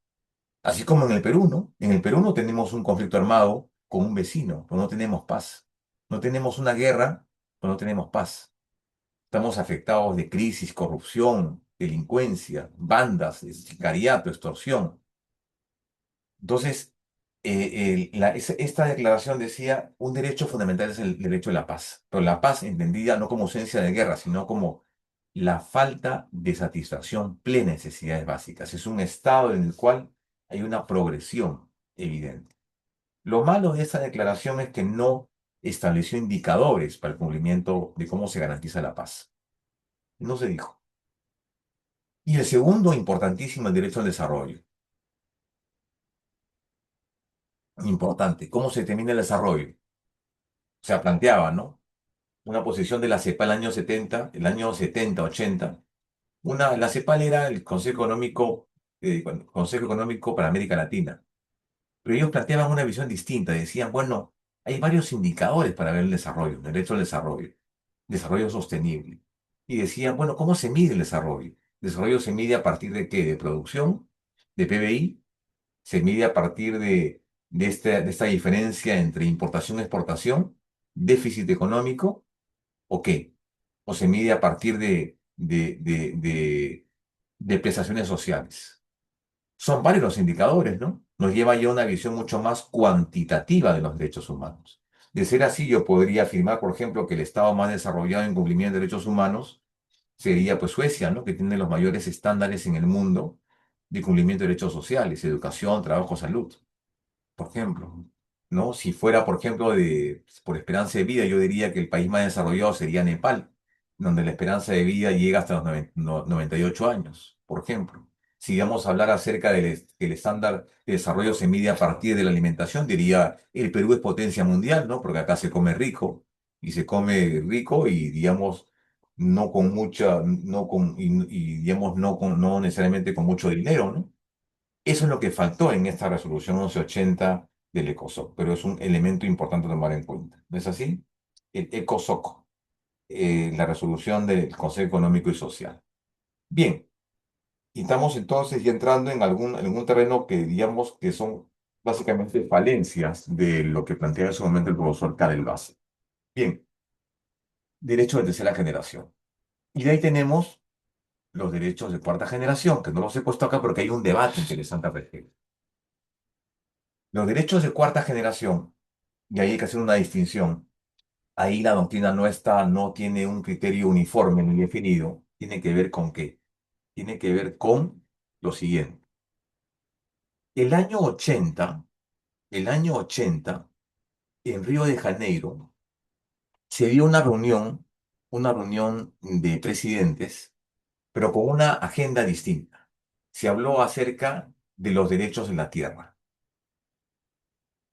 Así como en el Perú, ¿no? En el Perú no tenemos un conflicto armado con un vecino, pero no tenemos paz. No tenemos una guerra, pero no tenemos paz. Estamos afectados de crisis, corrupción, delincuencia, bandas, sicariato, extorsión. Entonces, esta declaración decía: un derecho fundamental es el derecho a la paz, pero la paz entendida no como ausencia de guerra, sino como la falta de satisfacción plena de necesidades básicas. Es un estado en el cual hay una progresión evidente. Lo malo de esta declaración es que no estableció indicadores para el cumplimiento de cómo se garantiza la paz. No se dijo. Y el segundo, importantísimo, el derecho al desarrollo. Importante. ¿Cómo se determina el desarrollo? O sea, planteaba, ¿no? Una posición de la CEPAL el año 70 80. La CEPAL era el Consejo Económico para América Latina, pero ellos planteaban una visión distinta. Decían, bueno, hay varios indicadores para ver el desarrollo, el derecho al desarrollo sostenible. Y decían, bueno, ¿cómo se mide el desarrollo? ¿El desarrollo se mide a partir de qué? ¿De producción? ¿De PBI? ¿Se mide a partir de esta diferencia entre importación y exportación? ¿Déficit económico? ¿O qué? ¿O se mide a partir de prestaciones sociales? Son varios los indicadores, ¿no? Nos lleva ya a una visión mucho más cuantitativa de los derechos humanos. De ser así, yo podría afirmar, por ejemplo, que el Estado más desarrollado en cumplimiento de derechos humanos sería pues Suecia, ¿no? Que tiene los mayores estándares en el mundo de cumplimiento de derechos sociales, educación, trabajo, salud, por ejemplo, ¿no? Si fuera, por ejemplo, por esperanza de vida, yo diría que el país más desarrollado sería Nepal, donde la esperanza de vida llega hasta los 98 años, por ejemplo. Si vamos a hablar acerca que el estándar de desarrollo se mide a partir de la alimentación, diría: el Perú es potencia mundial, ¿no? Porque acá se come rico, y se come rico y, digamos, no con mucha, no con, y, digamos, no necesariamente con mucho dinero, ¿no? Eso es lo que faltó en esta resolución 1180 del ECOSOC, pero es un elemento importante a tomar en cuenta. ¿No es así? El ECOSOC, la resolución del Consejo Económico y Social. Bien, y estamos entonces ya entrando en algún terreno que digamos que son básicamente falencias de lo que plantea en su momento el profesor Karel Base. Bien, derecho de tercera generación. Y de ahí tenemos los derechos de cuarta generación, que no los he puesto acá porque hay un debate interesante al respecto. Los derechos de cuarta generación, y ahí hay que hacer una distinción. Ahí la doctrina no tiene un criterio uniforme ni definido, ¿Tiene que ver con qué? Tiene que ver con lo siguiente. El año 80, el año 80, en Río de Janeiro, se dio una reunión de presidentes, pero con una agenda distinta. Se habló acerca de los derechos de la tierra.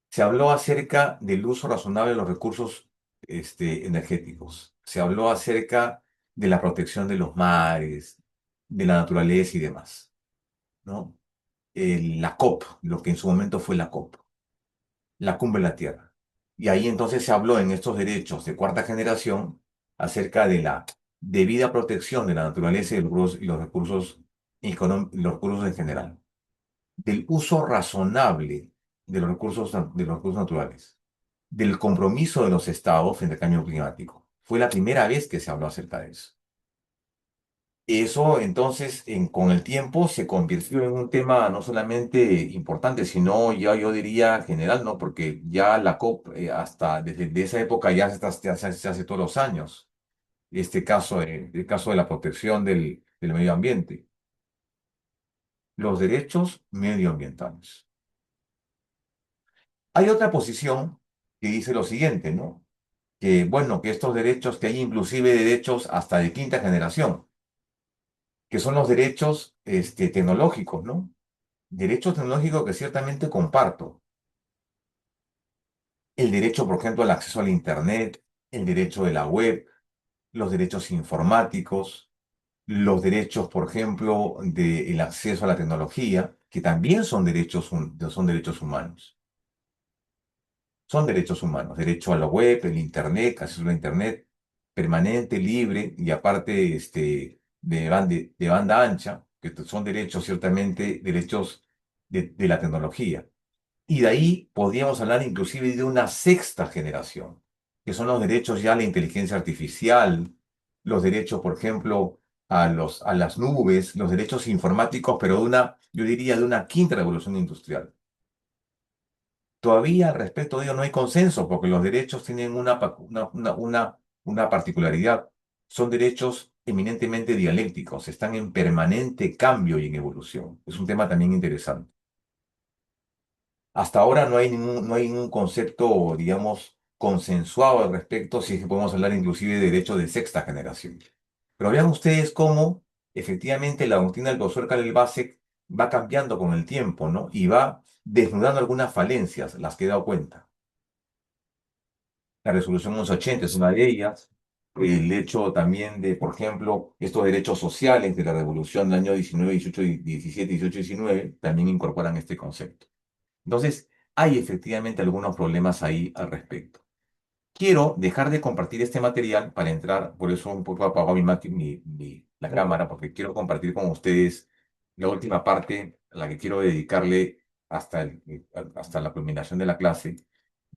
Se habló acerca del uso razonable de los recursos energéticos. Se habló acerca de la protección de los mares, de la naturaleza y demás, ¿no? La COP, lo que en su momento fue la COP, la Cumbre de la Tierra. Y ahí entonces se habló en estos derechos de cuarta generación acerca de la debida protección de la naturaleza y los recursos, los recursos en general, del uso razonable de los recursos naturales, del compromiso de los estados frente al cambio climático. Fue la primera vez que se habló acerca de eso. Eso entonces con el tiempo se convirtió en un tema no solamente importante, sino ya yo diría general, ¿no? Porque ya la COP, hasta desde de esa época se hace todos los años, el caso de la protección del medio ambiente, los derechos medioambientales. Hay otra posición que dice lo siguiente, ¿no? Que bueno, que estos derechos, que hay inclusive derechos hasta de quinta generación, que son los derechos tecnológicos, ¿no? Derechos tecnológicos que ciertamente comparto. El derecho, por ejemplo, al acceso al Internet, el derecho de la web, los derechos informáticos, los derechos, por ejemplo, del acceso a la tecnología, que también son derechos humanos. Son derechos humanos. Derecho a la web, el Internet, acceso a Internet permanente, libre y aparte de banda ancha, que son derechos, ciertamente, derechos de la tecnología. Y de ahí podríamos hablar inclusive de una sexta generación, que son los derechos ya a la inteligencia artificial, los derechos, por ejemplo, a las nubes, los derechos informáticos, pero yo diría, de una quinta revolución industrial. Todavía al respecto de ello no hay consenso, porque los derechos tienen una particularidad. Son derechos eminentemente dialécticos, están en permanente cambio y en evolución. Es un tema también interesante. Hasta ahora no hay ningún concepto, digamos, consensuado al respecto, si es que podemos hablar inclusive de derechos de sexta generación. Pero vean ustedes cómo efectivamente la doctrina del profesor Karel Basek va cambiando con el tiempo, ¿no? Y va desnudando algunas falencias, las que he dado cuenta. La resolución 1180 es una de ellas. El hecho también de, por ejemplo, estos derechos sociales de la revolución del año 19, 18, 17, 18, 19, también incorporan este concepto. Entonces, hay efectivamente algunos problemas ahí al respecto. Quiero dejar de compartir este material para entrar, por eso un poco apago la cámara, porque quiero compartir con ustedes la última parte a la que quiero dedicarle hasta la culminación de la clase,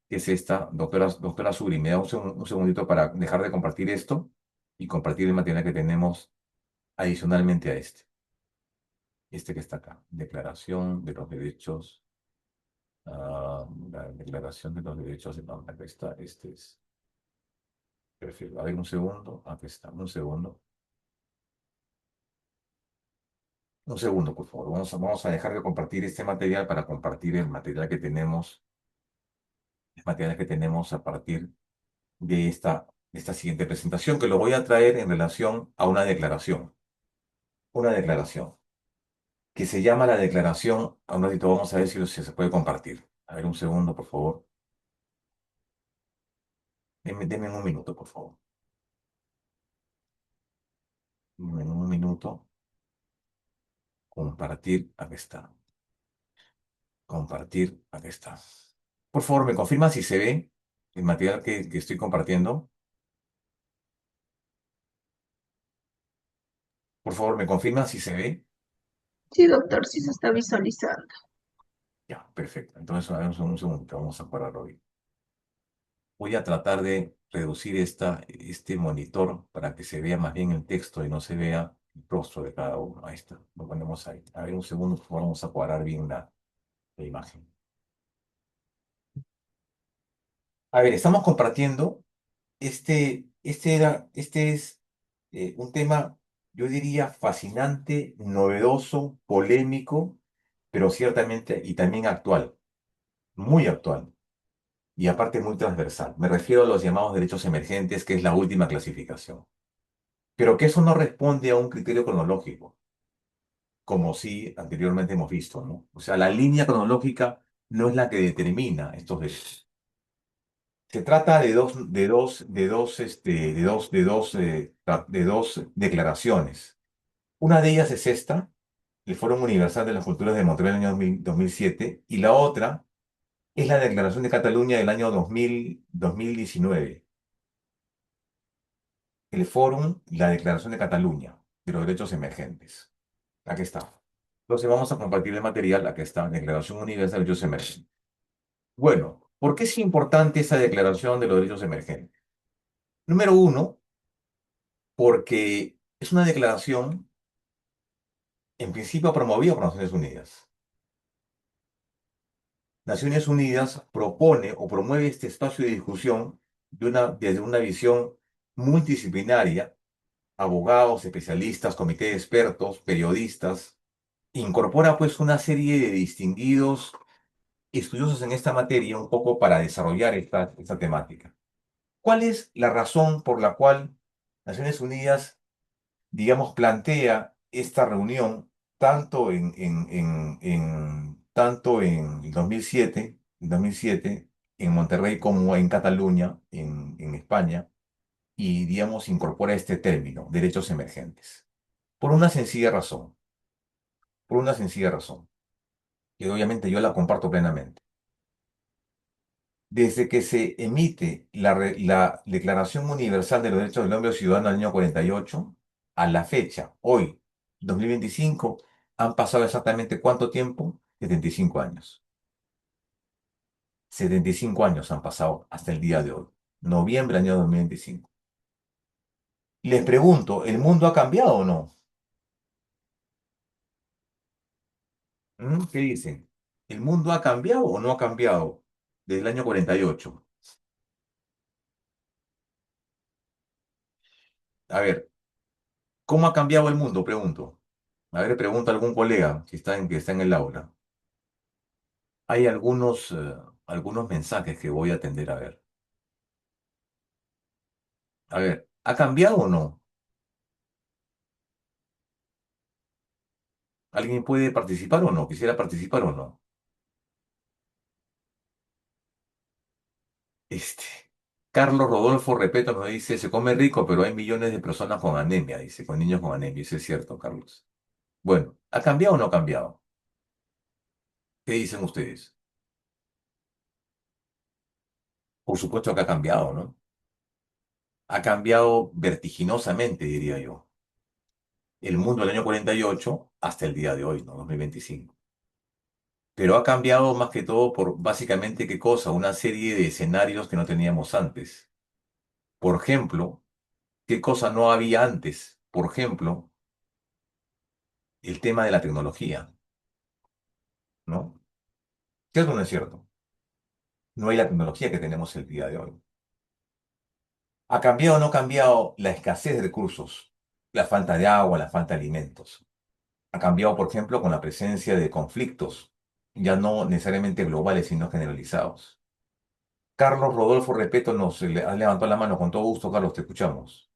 que es esta. Doctora Suri, me da un segundito para dejar de compartir esto y compartir el material que tenemos adicionalmente a este que está acá. Declaración de los derechos. La Declaración de los Derechos de Acá está, este es. Perfecto. A ver, un segundo. Aquí está, un segundo. Un segundo, por favor. Vamos a dejar de compartir este material para compartir el material que tenemos a partir de esta siguiente presentación, que lo voy a traer en relación a una declaración, que se llama la declaración, a un ratito vamos a ver si se puede compartir. A ver, un segundo, por favor. Denme un minuto, por favor. Denme un minuto. Compartir, aquí está. Compartir, aquí está. Por favor, me confirma si se ve el material que estoy compartiendo. Por favor, me confirma si se ve. Sí, doctor, sí se está visualizando. Ya, perfecto. Entonces, a ver, un segundo, vamos a pararlo bien. Voy a tratar de reducir este monitor para que se vea más bien el texto y no se vea el rostro de cada uno. Ahí está, lo ponemos ahí. A ver, un segundo, por favor, vamos a cuadrar bien la imagen. A ver, estamos compartiendo. Este es un tema yo diría fascinante, novedoso, polémico, pero ciertamente y también actual, muy actual y aparte muy transversal. Me refiero a los llamados derechos emergentes, que es la última clasificación. Pero que eso no responde a un criterio cronológico, como sí anteriormente hemos visto, ¿no? O sea, la línea cronológica no es la que determina estos derechos. Se trata de dos declaraciones. Una de ellas es esta, el Foro Universal de las Culturas de Montreal del año 2007, y la otra es la Declaración de Cataluña del año 2019. El Fórum, la Declaración de Cataluña de los Derechos Emergentes. Aquí está. Entonces vamos a compartir el material. Aquí está, Declaración Universal de Derechos Emergentes. Bueno, ¿por qué es importante esta Declaración de los Derechos Emergentes? Número uno, porque es una declaración, en principio, promovida por Naciones Unidas. Naciones Unidas propone o promueve este espacio de discusión desde una visión multidisciplinaria, abogados, especialistas, comité de expertos, periodistas. Incorpora pues una serie de distinguidos estudiosos en esta materia un poco para desarrollar esta temática. ¿Cuál es la razón por la cual Naciones Unidas, digamos, plantea esta reunión tanto en 2007 en Monterrey como en Cataluña, en España, y, digamos, incorpora este término, derechos emergentes? Por una sencilla razón, por una sencilla razón, que obviamente yo la comparto plenamente. Desde que se emite la Declaración Universal de los Derechos del Hombre y Ciudadano del año 48, a la fecha, hoy, 2025, han pasado exactamente ¿cuánto tiempo? 75 años. 75 años han pasado hasta el día de hoy, noviembre del año 2025. Les pregunto, ¿el mundo ha cambiado o no? ¿Qué dicen? ¿El mundo ha cambiado o no ha cambiado desde el año 48? A ver, ¿cómo ha cambiado el mundo? Pregunto. A ver, pregunta a algún colega que está en el aula. Hay algunos mensajes que voy a atender a ver. A ver, ¿ha cambiado o no? ¿Alguien puede participar o no? ¿Quisiera participar o no? Este, Carlos Rodolfo Repeto nos dice, se come rico, pero hay millones de personas con anemia, dice, con niños con anemia. Eso es cierto, Carlos. Bueno, ¿ha cambiado o no ha cambiado? ¿Qué dicen ustedes? Por supuesto que ha cambiado, ¿no? Ha cambiado vertiginosamente, diría yo. El mundo del año 48 hasta el día de hoy, ¿no? 2025. Pero ha cambiado más que todo por básicamente qué cosa, una serie de escenarios que no teníamos antes. Por ejemplo, qué cosa no había antes. Por ejemplo, el tema de la tecnología, ¿no? ¿Cierto o no es cierto? No hay la tecnología que tenemos el día de hoy. ¿Ha cambiado o no ha cambiado la escasez de recursos? La falta de agua, la falta de alimentos. Ha cambiado, por ejemplo, con la presencia de conflictos, ya no necesariamente globales, sino generalizados. Carlos Rodolfo Repeto ha levantado la mano con todo gusto, Carlos, te escuchamos.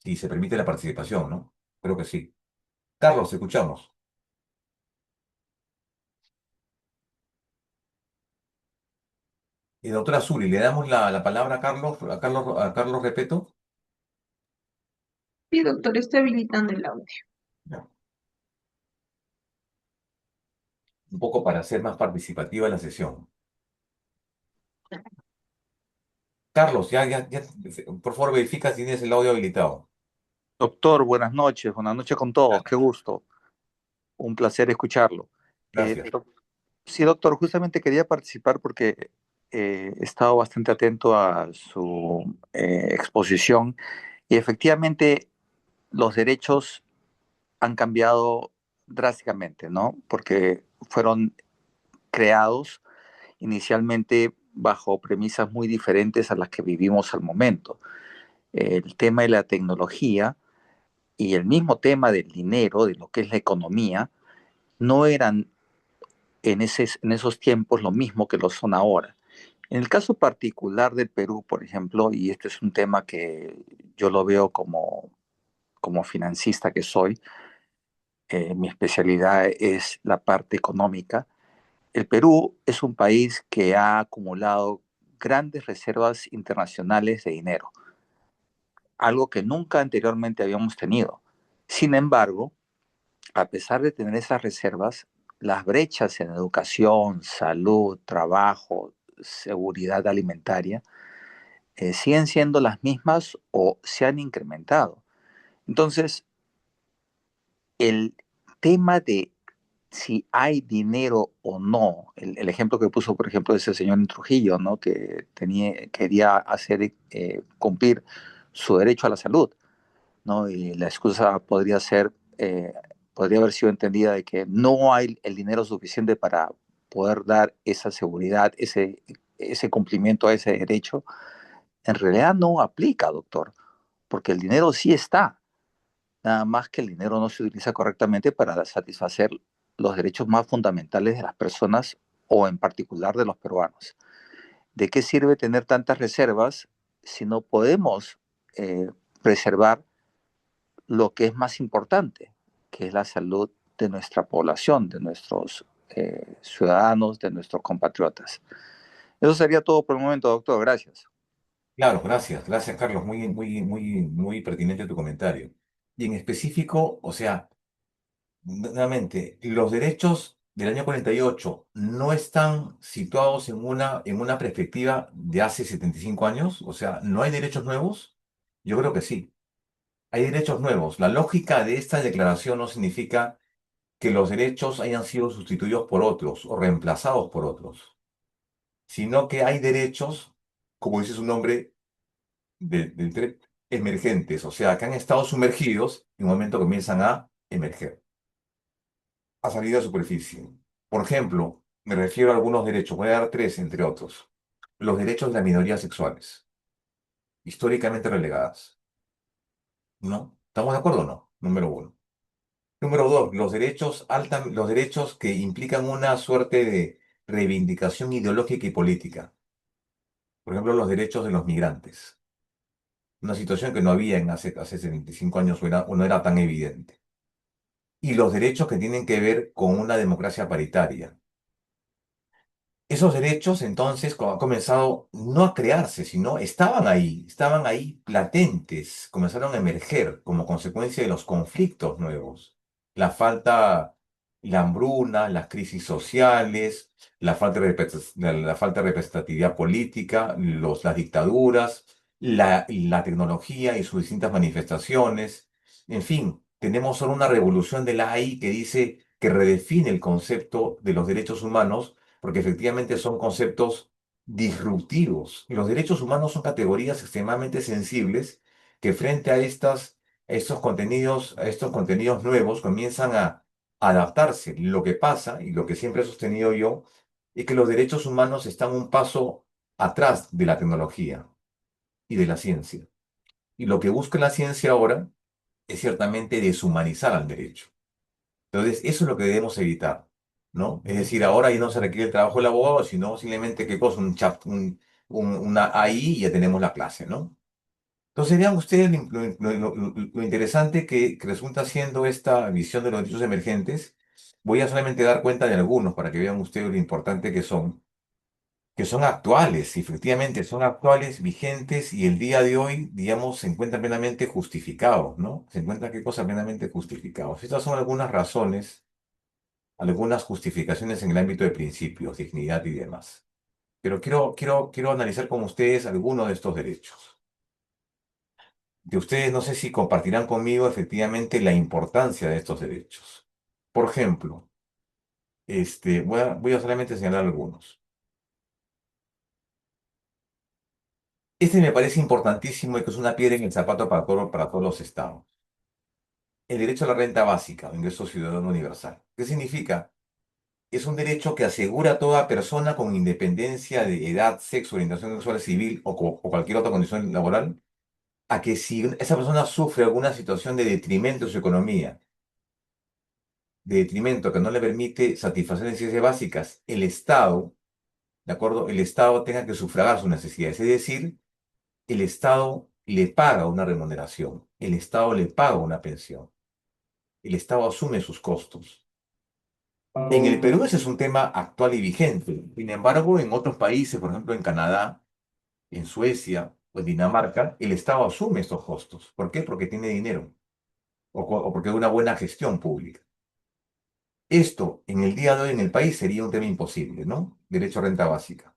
Si se permite la participación, ¿no? Creo que sí. Carlos, te escuchamos. Y doctora Zuli, le damos la palabra a Carlos Repeto. Sí, doctor, estoy habilitando el audio. Ya. Un poco para hacer más participativa la sesión. Carlos, por favor, verifica si tienes el audio habilitado. Doctor, buenas noches con todos, qué gusto, un placer escucharlo. Gracias. Sí, doctor, justamente quería participar porque he estado bastante atento a su exposición y efectivamente los derechos han cambiado drásticamente, ¿no? Porque fueron creados inicialmente bajo premisas muy diferentes a las que vivimos al momento. el tema de la tecnología y el mismo tema del dinero, de lo que es la economía, no eran en esos tiempos lo mismo que lo son ahora. En el caso particular del Perú, por ejemplo, y este es un tema que yo lo veo como financista que soy, mi especialidad es la parte económica. El Perú es un país que ha acumulado grandes reservas internacionales de dinero, algo que nunca anteriormente habíamos tenido. Sin embargo, a pesar de tener esas reservas, las brechas en educación, salud, trabajo, seguridad alimentaria, siguen siendo las mismas o se han incrementado. Entonces, el tema de si hay dinero o no, el ejemplo que puso, por ejemplo, ese señor en Trujillo, ¿no? Que quería hacer cumplir su derecho a la salud, ¿no? Y la excusa podría haber sido entendida de que no hay el dinero suficiente para poder dar esa seguridad, ese cumplimiento a ese derecho. En realidad no aplica, doctor, porque el dinero sí está, nada más que el dinero no se utiliza correctamente para satisfacer los derechos más fundamentales de las personas o en particular de los peruanos. ¿De qué sirve tener tantas reservas si no podemos eh, preservar lo que es más importante, que es la salud de nuestra población, de nuestros ciudadanos, de nuestros compatriotas? Eso sería todo por el momento, doctor. Gracias. Claro, gracias, gracias Carlos, muy pertinente tu comentario. Y en específico, o sea, nuevamente, los derechos del año 48 no están situados en una perspectiva de hace 75 años, o sea, ¿no hay derechos nuevos? Yo creo que sí, hay derechos nuevos. La lógica de esta declaración no significa que los derechos hayan sido sustituidos por otros o reemplazados por otros, sino que hay derechos, como dice su nombre, emergentes, o sea, que han estado sumergidos y en un momento comienzan a emerger, a salir a la superficie. Por ejemplo, me refiero a algunos derechos, voy a dar tres, entre otros. Los derechos de las minorías sexuales, históricamente relegadas, ¿no? ¿Estamos de acuerdo o no? Número uno. Número dos, los derechos que implican una suerte de reivindicación ideológica y política. Por ejemplo, los derechos de los migrantes. Una situación que no había hace 75 años o no era tan evidente. Y los derechos que tienen que ver con una democracia paritaria. Esos derechos entonces han comenzado no a crearse, sino estaban ahí latentes, comenzaron a emerger como consecuencia de los conflictos nuevos. La falta, la hambruna, las crisis sociales, la falta de representatividad política, las dictaduras, la tecnología y sus distintas manifestaciones. En fin, tenemos solo una revolución de la AI que dice que redefine el concepto de los derechos humanos porque efectivamente son conceptos disruptivos. Y los derechos humanos son categorías extremadamente sensibles que frente a estos contenidos nuevos comienzan a adaptarse. Lo que pasa, y lo que siempre he sostenido yo, es que los derechos humanos están un paso atrás de la tecnología y de la ciencia. Y lo que busca la ciencia ahora es ciertamente deshumanizar al derecho. Entonces, eso es lo que debemos evitar, ¿no? Es decir, ahora ya no se requiere el trabajo del abogado, sino simplemente, ¿qué cosa? Un chat, una AI y ya tenemos la clase, ¿no? Entonces, vean ustedes lo interesante que resulta siendo esta visión de los derechos emergentes. Voy a solamente dar cuenta de algunos para que vean ustedes lo importante que son actuales, y efectivamente son actuales, vigentes y el día de hoy, digamos, se encuentran plenamente justificados, ¿no? Se encuentran qué cosa plenamente justificados. Estas son algunas razones, algunas justificaciones en el ámbito de principios, dignidad y demás. Pero quiero analizar con ustedes algunos de estos derechos. De ustedes no sé si compartirán conmigo efectivamente la importancia de estos derechos. Por ejemplo, voy a solamente señalar algunos. Este me parece importantísimo y que es una piedra en el zapato para todos los estados. El derecho a la renta básica, o ingreso ciudadano universal. ¿Qué significa? Es un derecho que asegura a toda persona con independencia de edad, sexo, orientación sexual civil o cualquier otra condición laboral a que si esa persona sufre alguna situación de detrimento de su economía, de detrimento que no le permite satisfacer necesidades básicas, el Estado, ¿de acuerdo? El Estado tenga que sufragar sus necesidades. Es decir, el Estado le paga una remuneración, el Estado le paga una pensión, el Estado asume sus costos. En el Perú ese es un tema actual y vigente. Sin embargo, en otros países, por ejemplo en Canadá, en Suecia o en Dinamarca, el Estado asume estos costos. ¿Por qué? Porque tiene dinero o porque hay una buena gestión pública. Esto en el día de hoy en el país sería un tema imposible, ¿no? Derecho a renta básica.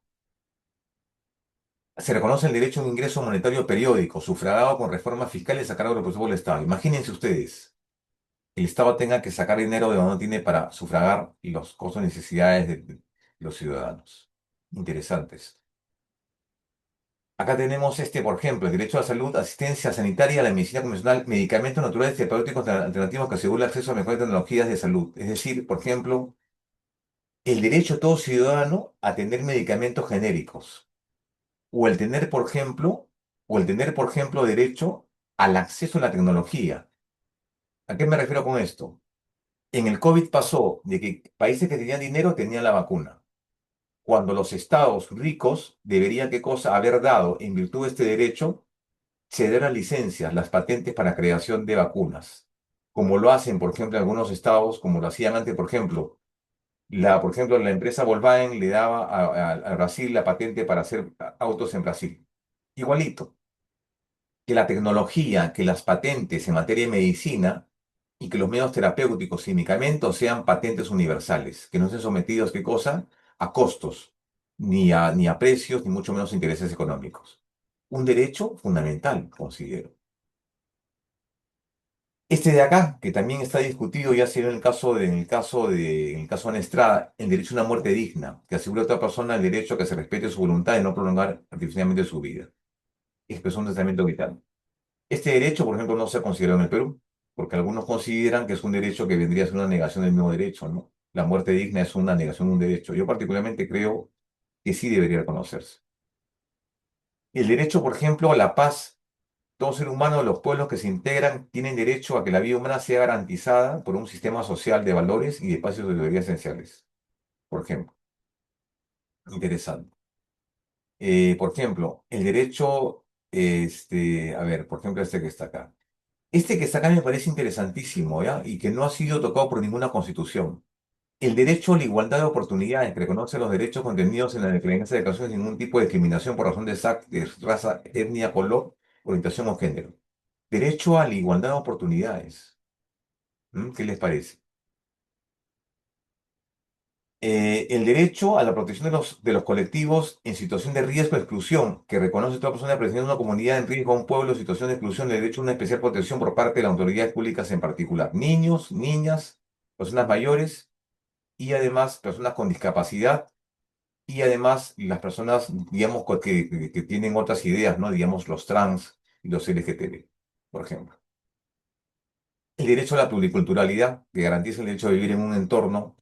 Se reconoce el derecho a un ingreso monetario periódico, sufragado con reformas fiscales a cargo del presupuesto del Estado. Imagínense ustedes, el Estado tenga que sacar dinero de donde no tiene para sufragar los costos y necesidades de los ciudadanos. Interesantes. Acá tenemos por ejemplo, el derecho a la salud, asistencia sanitaria, la medicina convencional, medicamentos naturales terapéuticos alternativos que aseguran el acceso a mejores tecnologías de salud. Es decir, por ejemplo, el derecho de todo ciudadano a tener medicamentos genéricos. O el tener, por ejemplo, derecho al acceso a la tecnología. ¿A qué me refiero con esto? En el COVID pasó de que países que tenían dinero tenían la vacuna. Cuando los estados ricos deberían, ¿qué cosa? Haber dado, en virtud de este derecho, ceder las licencias, las patentes para creación de vacunas. Como lo hacen, por ejemplo, algunos estados, como lo hacían antes, por ejemplo, la empresa Volkswagen le daba a Brasil la patente para hacer autos en Brasil. Igualito, que la tecnología, que las patentes en materia de medicina y que los medios terapéuticos y medicamentos sean patentes universales, que no estén sometidos, ¿qué cosa? A costos, ni a precios, ni mucho menos intereses económicos. Un derecho fundamental, considero. Este de acá, que también está discutido, ya se ve en el caso de Ana Estrada, el derecho a una muerte digna, que asegura a otra persona el derecho a que se respete su voluntad de no prolongar artificialmente su vida. Expresó un testamento vital. Este derecho, por ejemplo, no se ha considerado en el Perú, porque algunos consideran que es un derecho que vendría a ser una negación del mismo derecho, ¿no? La muerte digna es una negación de un derecho. Yo particularmente creo que sí debería reconocerse. El derecho, por ejemplo, a la paz. Todo ser humano, los pueblos que se integran, tienen derecho a que la vida humana sea garantizada por un sistema social de valores y de espacios de seguridad esenciales. Por ejemplo, interesante. Por ejemplo, el derecho, a ver, por ejemplo, este que está acá. Este que está acá me parece interesantísimo, ¿ya? Y que no ha sido tocado por ninguna constitución. El derecho a la igualdad de oportunidades, que reconoce los derechos contenidos en la Declaración de Declaración sin ningún tipo de discriminación por razón de raza, etnia, color, orientación o género. Derecho a la igualdad de oportunidades. ¿Qué les parece? El derecho a la protección de los colectivos en situación de riesgo de exclusión, que reconoce a toda persona presente en una comunidad en riesgo, a un pueblo en situación de exclusión, el derecho a una especial protección por parte de las autoridades públicas en particular. Niños, niñas, personas mayores y además personas con discapacidad y además las personas, digamos, que tienen otras ideas, ¿no? Digamos, los trans y los LGTB, por ejemplo. El derecho a la pluriculturalidad, que garantiza el derecho a vivir en un entorno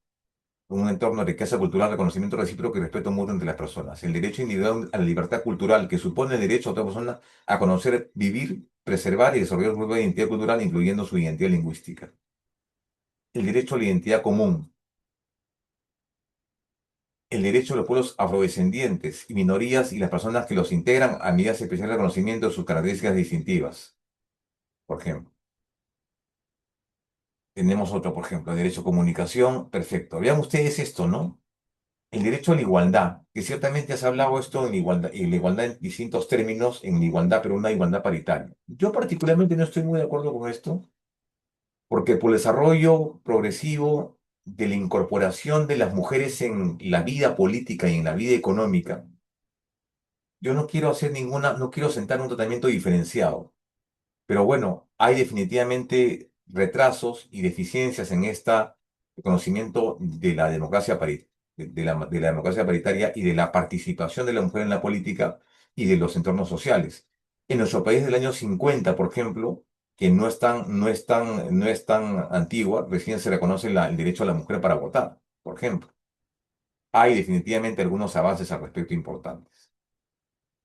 de riqueza cultural, reconocimiento recíproco y respeto mutuo entre las personas. El derecho individual a la libertad cultural, que supone el derecho a otra persona a conocer, vivir, preservar y desarrollar su propia identidad cultural, incluyendo su identidad lingüística. El derecho a la identidad común. El derecho de los pueblos afrodescendientes y minorías y las personas que los integran a medidas especiales de reconocimiento de sus características distintivas. Por ejemplo. Tenemos otro, por ejemplo, el derecho a comunicación. Perfecto. Vean ustedes esto, ¿no? El derecho a la igualdad, que ciertamente has hablado esto en la igualdad en distintos términos, en la igualdad, pero una igualdad paritaria. Yo particularmente no estoy muy de acuerdo con esto, porque por el desarrollo progresivo de la incorporación de las mujeres en la vida política y en la vida económica, yo no quiero sentar un tratamiento diferenciado. Pero bueno, hay definitivamente retrasos y deficiencias en este conocimiento de la democracia de la democracia paritaria y de la participación de la mujer en la política y de los entornos sociales. En nuestro país del año 50, por ejemplo, que no es tan antigua, recién se reconoce el derecho a la mujer para votar, por ejemplo. Hay definitivamente algunos avances al respecto importantes.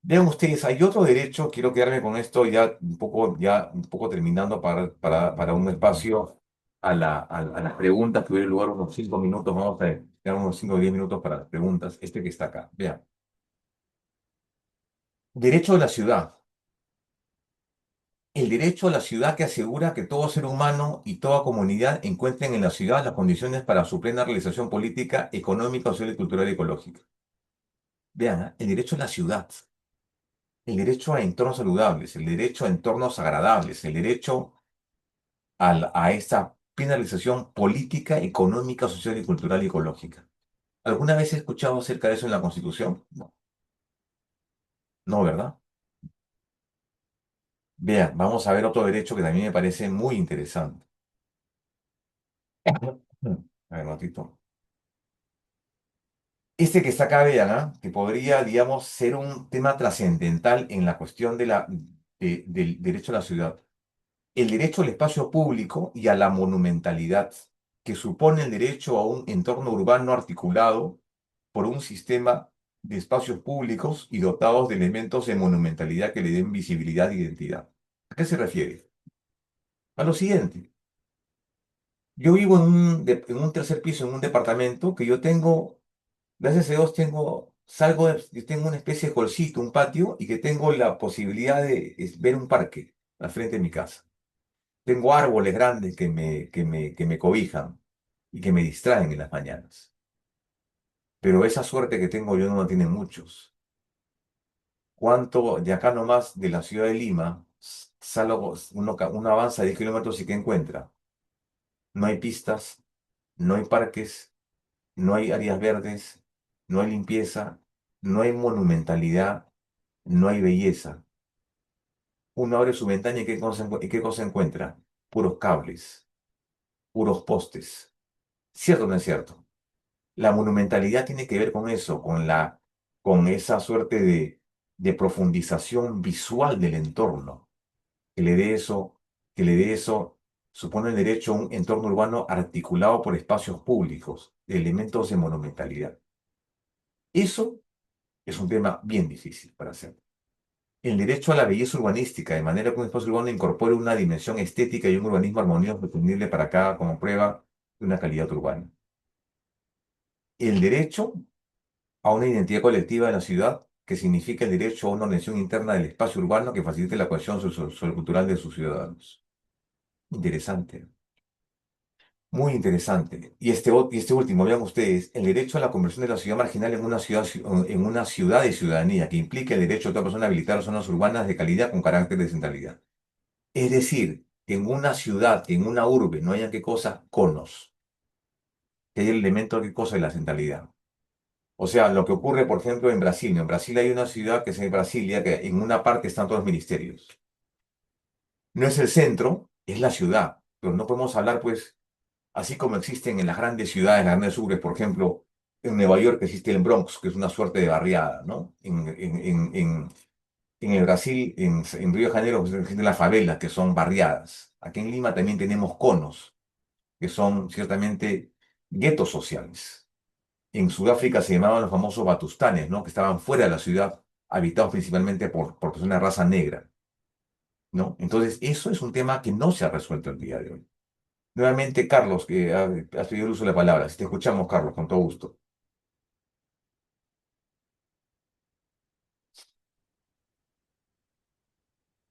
Vean ustedes, hay otro derecho, quiero quedarme con esto ya un poco terminando para un espacio a las preguntas que hubiera lugar unos 5 minutos, vamos a tener unos 5 o 10 minutos para las preguntas, este que está acá, vean. Derecho de la ciudad. El derecho a la ciudad que asegura que todo ser humano y toda comunidad encuentren en la ciudad las condiciones para su plena realización política, económica, social, y cultural y ecológica. Vean, ¿ah? El derecho a la ciudad, el derecho a entornos saludables, el derecho a entornos agradables, el derecho a esta plena realización política, económica, social, y cultural y ecológica. ¿Alguna vez he escuchado acerca de eso en la Constitución? No, no, ¿verdad? Vean, vamos a ver otro derecho que también me parece muy interesante. A ver, un ratito. Este que está acá, vean, ¿ah? Que podría, digamos, ser un tema trascendental en la cuestión del derecho a la ciudad. El derecho al espacio público y a la monumentalidad, que supone el derecho a un entorno urbano articulado por un sistema de espacios públicos y dotados de elementos de monumentalidad que le den visibilidad e identidad. ¿A qué se refiere? A lo siguiente. Yo vivo en un tercer piso, en un departamento que yo tengo. Gracias a Dios yo tengo una especie de holcito, un patio, y que tengo la posibilidad de ver un parque al frente de mi casa. Tengo árboles grandes que me cobijan y que me distraen en las mañanas. Pero esa suerte que tengo yo no la tienen muchos. ¿Cuánto de acá nomás de la ciudad de Lima, salgo, uno avanza 10 kilómetros y qué encuentra? No hay pistas, no hay parques, no hay áreas verdes, no hay limpieza, no hay monumentalidad, no hay belleza. Uno abre su ventana y qué cosa encuentra? Puros cables, puros postes. ¿Cierto o no es cierto? La monumentalidad tiene que ver con eso, con esa suerte de profundización visual del entorno, que le dé eso, que le dé eso, supone el derecho a un entorno urbano articulado por espacios públicos, elementos de monumentalidad. Eso es un tema bien difícil para hacer. El derecho a la belleza urbanística, de manera que un espacio urbano incorpore una dimensión estética y un urbanismo armonioso sostenible para cada como prueba de una calidad urbana. El derecho a una identidad colectiva de la ciudad, que significa el derecho a una organización interna del espacio urbano que facilite la cohesión sociocultural de sus ciudadanos. Interesante, muy interesante. Y este último, vean ustedes, el derecho a la conversión de la ciudad marginal en una ciudad de ciudadanía, que implica el derecho de toda persona a habilitar zonas urbanas de calidad con carácter de centralidad. Es decir, que en una ciudad, en una urbe, no haya qué cosa, conos, que haya el elemento qué cosa de la centralidad. O sea, lo que ocurre, por ejemplo, en Brasil. En Brasil hay una ciudad que es Brasilia, que en una parte están todos los ministerios. No es el centro, es la ciudad. Pero no podemos hablar, pues, así como existen en las grandes ciudades, en las grandes urbes, por ejemplo, en Nueva York existe el Bronx, que es una suerte de barriada, ¿no? En el Brasil, en Río de Janeiro, pues, existen las favelas, que son barriadas. Aquí en Lima también tenemos conos, que son ciertamente guetos sociales. En Sudáfrica se llamaban los famosos batustanes, ¿no? Que estaban fuera de la ciudad, habitados principalmente por personas de raza negra, ¿no? Entonces, eso es un tema que no se ha resuelto el día de hoy. Nuevamente, Carlos, que has pedido el uso de la palabra. Si te escuchamos, Carlos, con todo gusto.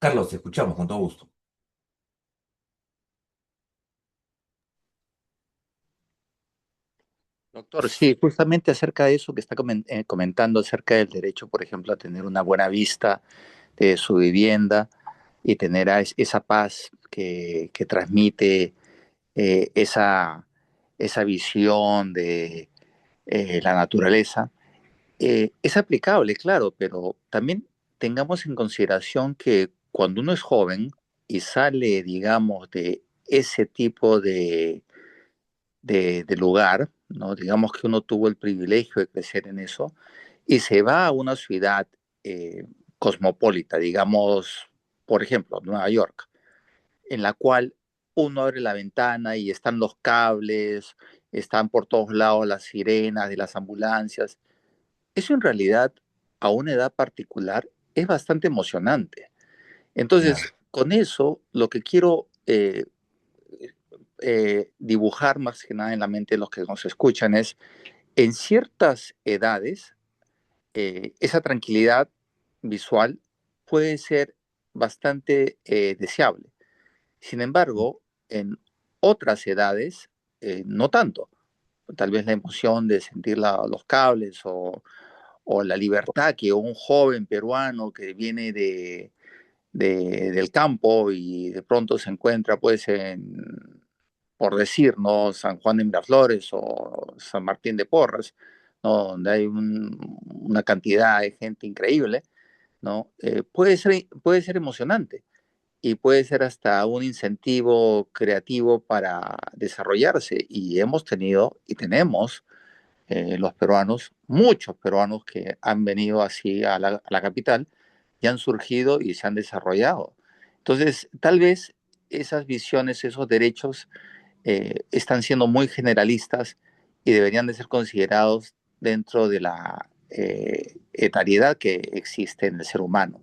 Carlos, te escuchamos con todo gusto. Doctor, sí, justamente acerca de eso que está comentando, acerca del derecho, por ejemplo, a tener una buena vista de su vivienda y tener esa paz que transmite esa visión de la naturaleza, es aplicable, claro, pero también tengamos en consideración que cuando uno es joven y sale, digamos, de ese tipo de lugar, ¿no? Digamos que uno tuvo el privilegio de crecer en eso y se va a una ciudad eh, cosmopolita, digamos, por ejemplo, Nueva York, en la cual uno abre la ventana y están los cables, están por todos lados las sirenas de las ambulancias. Eso en realidad, a una edad particular, es bastante emocionante. Claro. Entonces, con eso, lo que quiero dibujar más que nada en la mente de los que nos escuchan es, en ciertas edades, esa tranquilidad visual puede ser bastante deseable. Sin embargo, en otras edades, no tanto. Tal vez la emoción de sentir los cables o la libertad que un joven peruano que viene del campo y de pronto se encuentra pues por decir, ¿no? San Juan de Miraflores o San Martín de Porres, ¿no? Donde hay una cantidad de gente increíble, ¿no? Puede ser emocionante y puede ser hasta un incentivo creativo para desarrollarse. Y hemos tenido y tenemos los peruanos, muchos peruanos que han venido así a la capital y han surgido y se han desarrollado. Entonces, tal vez esas visiones, esos derechos están siendo muy generalistas y deberían de ser considerados dentro de la etariedad que existe en el ser humano,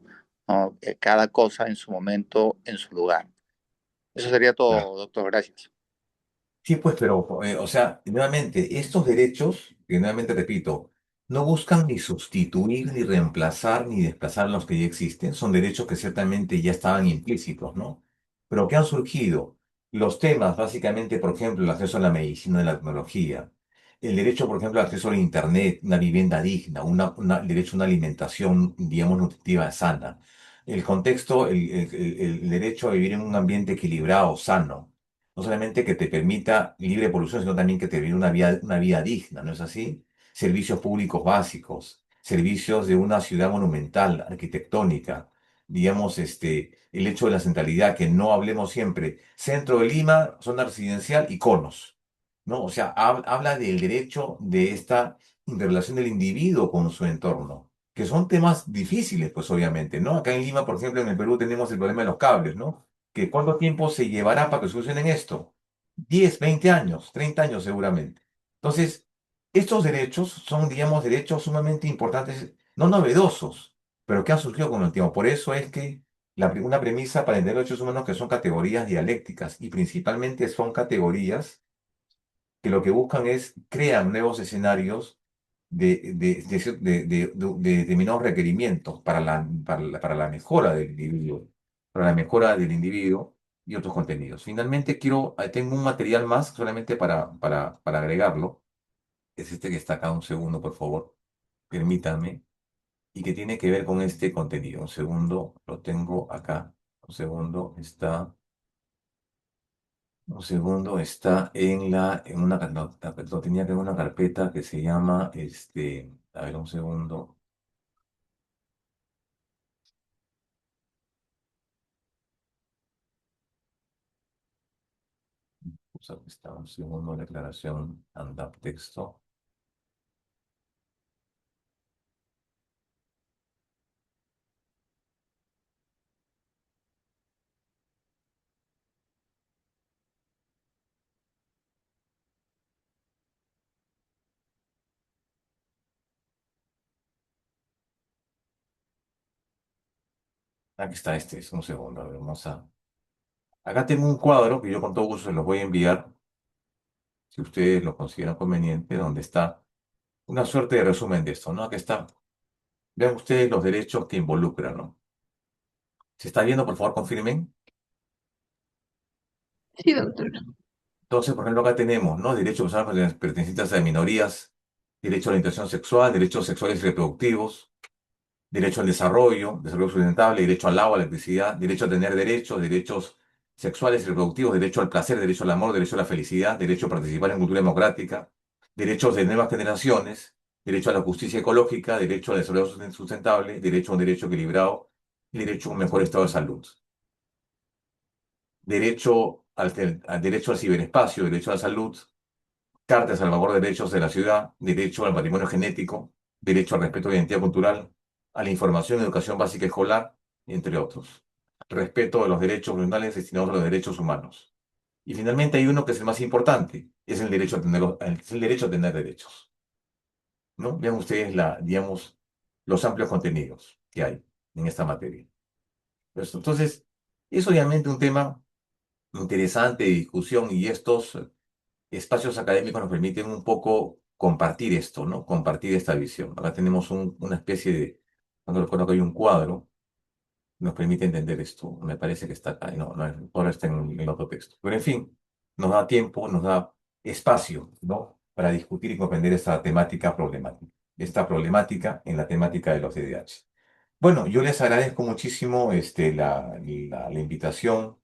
¿no? Cada cosa en su momento, en su lugar. Eso sería todo, doctor. Gracias. Sí, pues, pero, o sea, nuevamente, estos derechos, que nuevamente repito, no buscan ni sustituir, ni reemplazar, ni desplazar los que ya existen, son derechos que ciertamente ya estaban implícitos, ¿no? Pero que han surgido los temas, básicamente, por ejemplo, el acceso a la medicina y la tecnología, el derecho, por ejemplo, al acceso a Internet, una vivienda digna, el derecho a una alimentación, digamos, nutritiva sana, el contexto, el derecho a vivir en un ambiente equilibrado, sano no solamente que te permita libre evolución, sino también que te permita una vida digna, ¿no es así? Servicios públicos básicos, servicios de una ciudad monumental, arquitectónica, digamos, el hecho de la centralidad, que no hablemos siempre centro de Lima, zona residencial y conos, ¿no? O sea, habla del derecho de esta interrelación del individuo con su entorno, que son temas difíciles, pues obviamente, ¿no? Acá en Lima, por ejemplo, en el Perú tenemos el problema de los cables, ¿no? Que cuánto tiempo se llevará para que solucionen esto. 10, 20 años, 30 años seguramente. Entonces, estos derechos son, digamos, derechos sumamente importantes, no novedosos, pero que han surgido con el tiempo. Por eso es que una premisa para entender los derechos humanos que son categorías dialécticas y principalmente son categorías que lo que buscan es crear nuevos escenarios de determinados requerimientos para la mejora del individuo, para la mejora del individuo y otros contenidos. Finalmente, tengo un material más solamente para agregarlo. Es este que está acá, un segundo, por favor, permítanme, y que tiene que ver con este contenido. Un segundo, lo tengo acá. Un segundo, está lo tenía que en una carpeta que se llama, a ver, un segundo. Pues aquí está, un segundo, declaración, ANDAP texto. Aquí está es un segundo, a ver, Acá tengo un cuadro que yo con todo gusto se los voy a enviar, si ustedes lo consideran conveniente, donde está una suerte de resumen de esto, ¿no? Aquí está, vean ustedes los derechos que involucran, ¿no? ¿Se está viendo? Por favor, confirmen. Sí, doctor. Entonces, por ejemplo, acá tenemos, ¿no? Derechos de personas pertenecientes a minorías, derecho a la orientación sexual, derechos sexuales y reproductivos, derecho al desarrollo sustentable, derecho al agua, a la electricidad, derecho a tener derechos, derechos sexuales y reproductivos, derecho al placer, derecho al amor, derecho a la felicidad, derecho a participar en cultura democrática, derechos de nuevas generaciones, derecho a la justicia ecológica, derecho al desarrollo sustentable, derecho a un derecho equilibrado y derecho a un mejor estado de salud, derecho al ciberespacio, derecho a la salud, Carta de Salvaguarda de Derechos de la Ciudad, derecho al patrimonio genético, derecho al respeto de la identidad cultural, a la información y educación básica escolar, entre otros. Respeto de los derechos fundamentales destinados a los derechos humanos. Y finalmente hay uno que es el más importante, es el derecho a es el derecho a tener derechos. ¿No? Vean ustedes digamos, los amplios contenidos que hay. en esta materia. Entonces, es obviamente un tema interesante de discusión y estos espacios académicos nos permiten un poco compartir esto, ¿no? Compartir esta visión. Acá tenemos una especie de, cuando recuerdo que hay un cuadro, nos permite entender esto. Me parece que está acá, y ahora está en otro texto. Pero en fin, nos da tiempo, nos da espacio, ¿no? Para discutir y comprender esta temática problemática. Esta problemática en la temática de los DDH. Bueno, yo les agradezco muchísimo la invitación.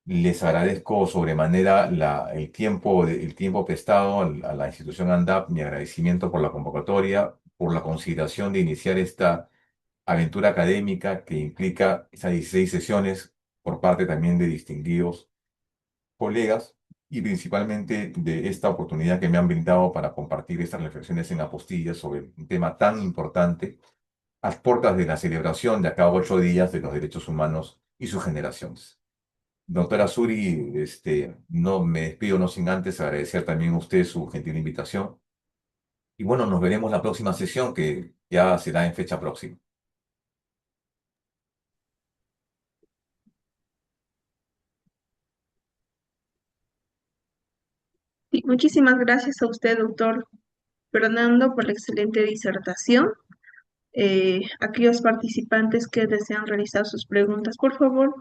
Les agradezco sobremanera el tiempo prestado a la institución ANDAP, mi agradecimiento por la convocatoria, por la consideración de iniciar esta aventura académica que implica esas 16 sesiones por parte también de distinguidos colegas y principalmente de esta oportunidad que me han brindado para compartir estas reflexiones en apostilla sobre un tema tan importante a las puertas de la celebración de acá a 8 días de los derechos humanos y sus generaciones. Doctora Suri, no me despido no sin antes agradecer también a usted su gentil invitación. Y bueno, nos veremos la próxima sesión que ya será en fecha próxima. Y muchísimas gracias a usted, doctor Fernando, por la excelente disertación. Aquellos participantes que desean realizar sus preguntas, por favor,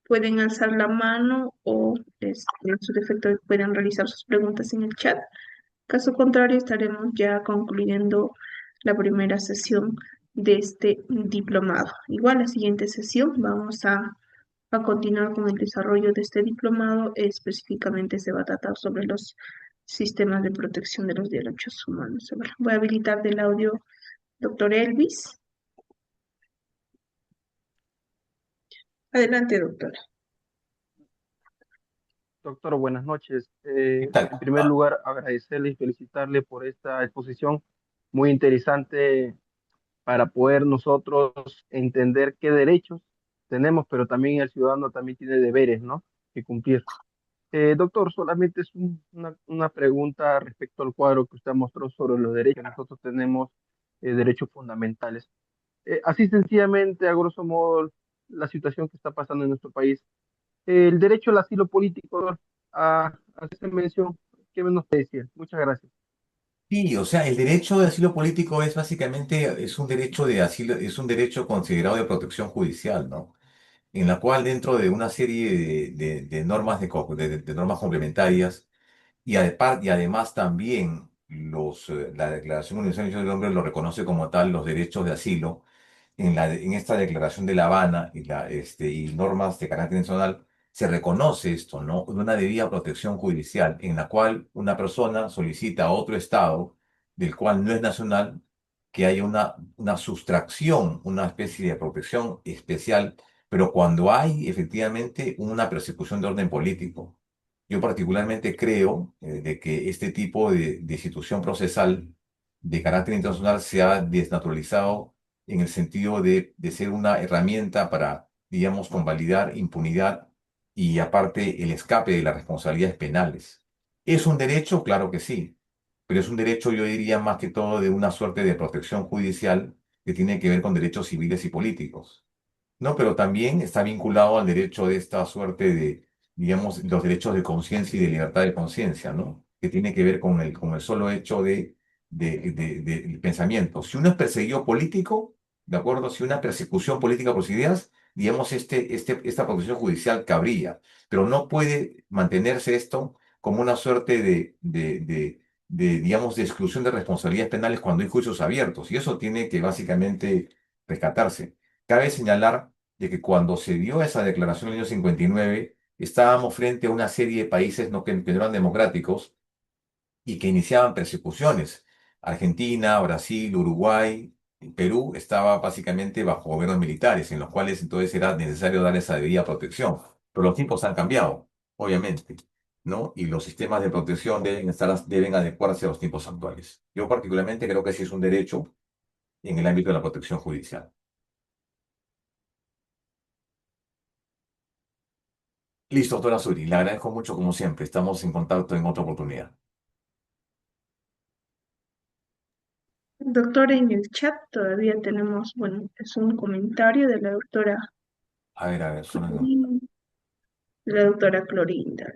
pueden alzar la mano o en su defecto pueden realizar sus preguntas en el chat. Caso contrario, estaremos ya concluyendo la primera sesión de este diplomado. Igual, la siguiente sesión vamos a continuar con el desarrollo de este diplomado. Específicamente se va a tratar sobre los sistemas de protección de los derechos humanos. A ver, voy a habilitar del audio doctor Elvis. Adelante, doctora. Doctor, buenas noches. ¿Qué tal? En primer lugar, agradecerle y felicitarle por esta exposición muy interesante para poder nosotros entender qué derechos tenemos, pero también el ciudadano también tiene deberes, ¿no? Que cumplir. Doctor, solamente es una pregunta respecto al cuadro que usted mostró sobre los derechos. Nosotros tenemos derechos fundamentales. Así sencillamente, a grosso modo, la situación que está pasando en nuestro país, el derecho al asilo político, a hacer mención, ¿qué nos puede decir? Muchas gracias. Sí, o sea, el derecho de asilo político es básicamente, es un derecho de asilo, es un derecho considerado de protección judicial, ¿no? En la cual dentro de una serie de normas, de normas complementarias, y además también la Declaración Universal de Derechos del Hombre lo reconoce como tal los derechos de asilo en esta Declaración de La Habana y normas de carácter nacional, se reconoce esto, ¿no? De una debida protección judicial en la cual una persona solicita a otro Estado, del cual no es nacional, que haya una sustracción, una especie de protección especial, pero cuando hay efectivamente una persecución de orden político. Yo particularmente creo de que este tipo de institución procesal de carácter internacional se ha desnaturalizado en el sentido de ser una herramienta para, digamos, convalidar impunidad y aparte el escape de las responsabilidades penales. ¿Es un derecho? Claro que sí, pero es un derecho, yo diría, más que todo de una suerte de protección judicial que tiene que ver con derechos civiles y políticos. No, pero también está vinculado al derecho de esta suerte de, digamos, los derechos de conciencia y de libertad de conciencia, ¿no? Que tiene que ver con el solo hecho del pensamiento. Si uno es perseguido político, ¿de acuerdo? Si una persecución política por sus ideas, digamos, esta protección judicial cabría, pero no puede mantenerse esto como una suerte digamos, de exclusión de responsabilidades penales cuando hay juicios abiertos, y eso tiene que básicamente rescatarse. Cabe señalar de que cuando se dio esa declaración en el año 59, estábamos frente a una serie de países que no eran democráticos y que iniciaban persecuciones. Argentina, Brasil, Uruguay, Perú estaba básicamente bajo gobiernos militares, en los cuales entonces era necesario dar esa debida protección. Pero los tiempos han cambiado, obviamente, ¿no? Y los sistemas de protección deben adecuarse a los tiempos actuales. Yo particularmente creo que sí es un derecho en el ámbito de la protección judicial. Listo, doctora Suri, le agradezco mucho como siempre. Estamos en contacto en otra oportunidad. Doctor, en el chat todavía tenemos, bueno, es un comentario de la doctora A ver, solo no. Clorinda. La doctora Clorinda.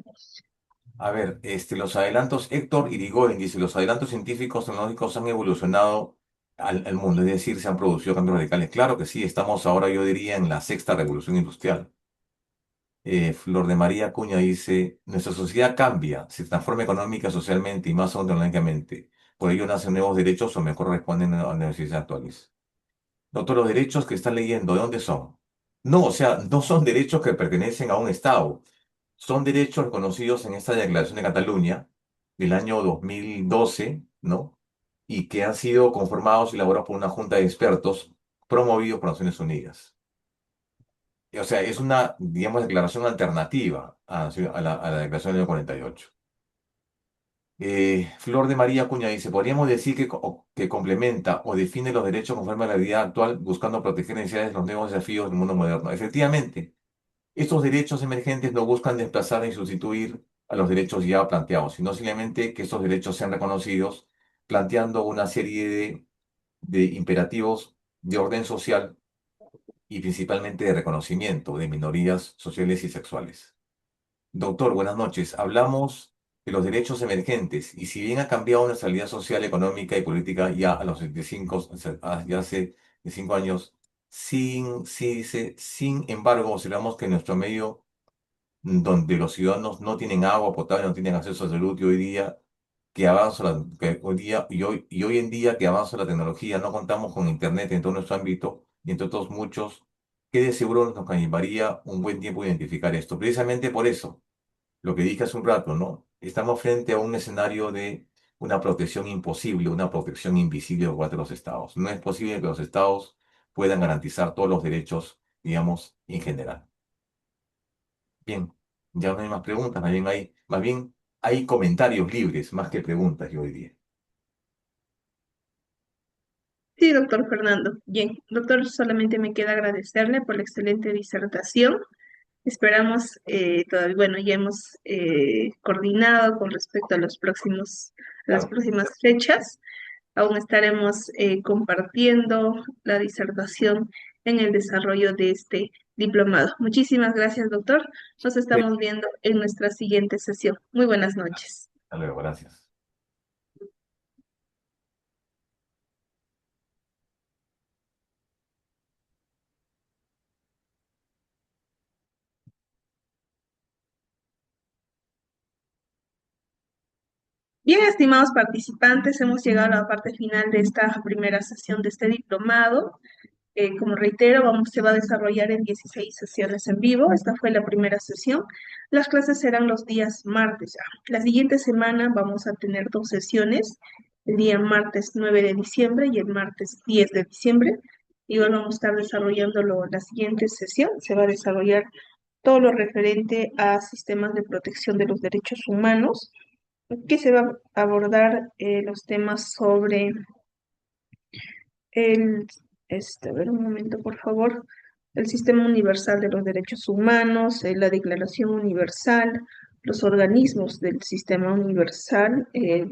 A ver, los adelantos, Héctor Irigoyen dice, los adelantos científicos tecnológicos han evolucionado al mundo, es decir, se han producido cambios radicales. Claro que sí, estamos ahora, yo diría, en la sexta revolución industrial. Flor de María Acuña dice, nuestra sociedad cambia, se transforma económica, socialmente y más aún tecnológicamente. Por ello nacen nuevos derechos o mejor responden a las necesidades actuales. Doctor, los derechos que están leyendo, ¿de dónde son? No, o sea, no son derechos que pertenecen a un Estado. Son derechos reconocidos en esta Declaración de Cataluña del año 2012, ¿no? Y que han sido conformados y elaborados por una junta de expertos promovidos por Naciones Unidas. O sea, es una, digamos, declaración alternativa a la Declaración del año 48. Flor de María Acuña dice, podríamos decir que complementa o define los derechos conforme a la realidad actual, buscando proteger necesidades de los nuevos desafíos del mundo moderno. Efectivamente, estos derechos emergentes no buscan desplazar ni sustituir a los derechos ya planteados, sino simplemente que estos derechos sean reconocidos, planteando una serie de imperativos de orden social y principalmente de reconocimiento de minorías sociales y sexuales. Doctor, buenas noches. Hablamos de los derechos emergentes y si bien ha cambiado nuestra realidad social, económica y política ya a los 75, o sea, ya hace 5 años, sin embargo, observamos que nuestro medio donde los ciudadanos no tienen agua potable, no tienen acceso a salud, y hoy día que hoy día y hoy en día que avanza la tecnología, no contamos con internet en todo nuestro ámbito y entre todos muchos, que de seguro nos llevaría un buen tiempo identificar esto. Precisamente por eso, lo que dije hace un rato, ¿no? Estamos frente a un escenario de una protección imposible, una protección invisible por parte de los estados. No es posible que los estados puedan garantizar todos los derechos, digamos, en general. Bien, ya no hay más preguntas, más bien hay comentarios libres más que preguntas yo hoy día. Sí, doctor Fernando. Bien, doctor, solamente me queda agradecerle por la excelente disertación. Esperamos, todavía, bueno, ya hemos coordinado con respecto a a las Claro, próximas fechas. Aún estaremos compartiendo la disertación en el desarrollo de este diplomado. Muchísimas gracias, doctor. Nos sí. estamos viendo en nuestra siguiente sesión. Muy buenas noches. Hasta luego, gracias. Bien, estimados participantes, hemos llegado a la parte final de esta primera sesión de este diplomado. Como reitero, se va a desarrollar en 16 sesiones en vivo. Esta fue la primera sesión. Las clases serán los días martes. La siguiente semana vamos a tener dos sesiones, el día martes 9 de diciembre y el martes 10 de diciembre. Igual vamos a estar desarrollándolo la siguiente sesión. Se va a desarrollar todo lo referente a sistemas de protección de los derechos humanos, que se va a abordar los temas sobre el, a ver un momento, por favor, el Sistema Universal de los Derechos Humanos, la Declaración Universal, los organismos del Sistema Universal,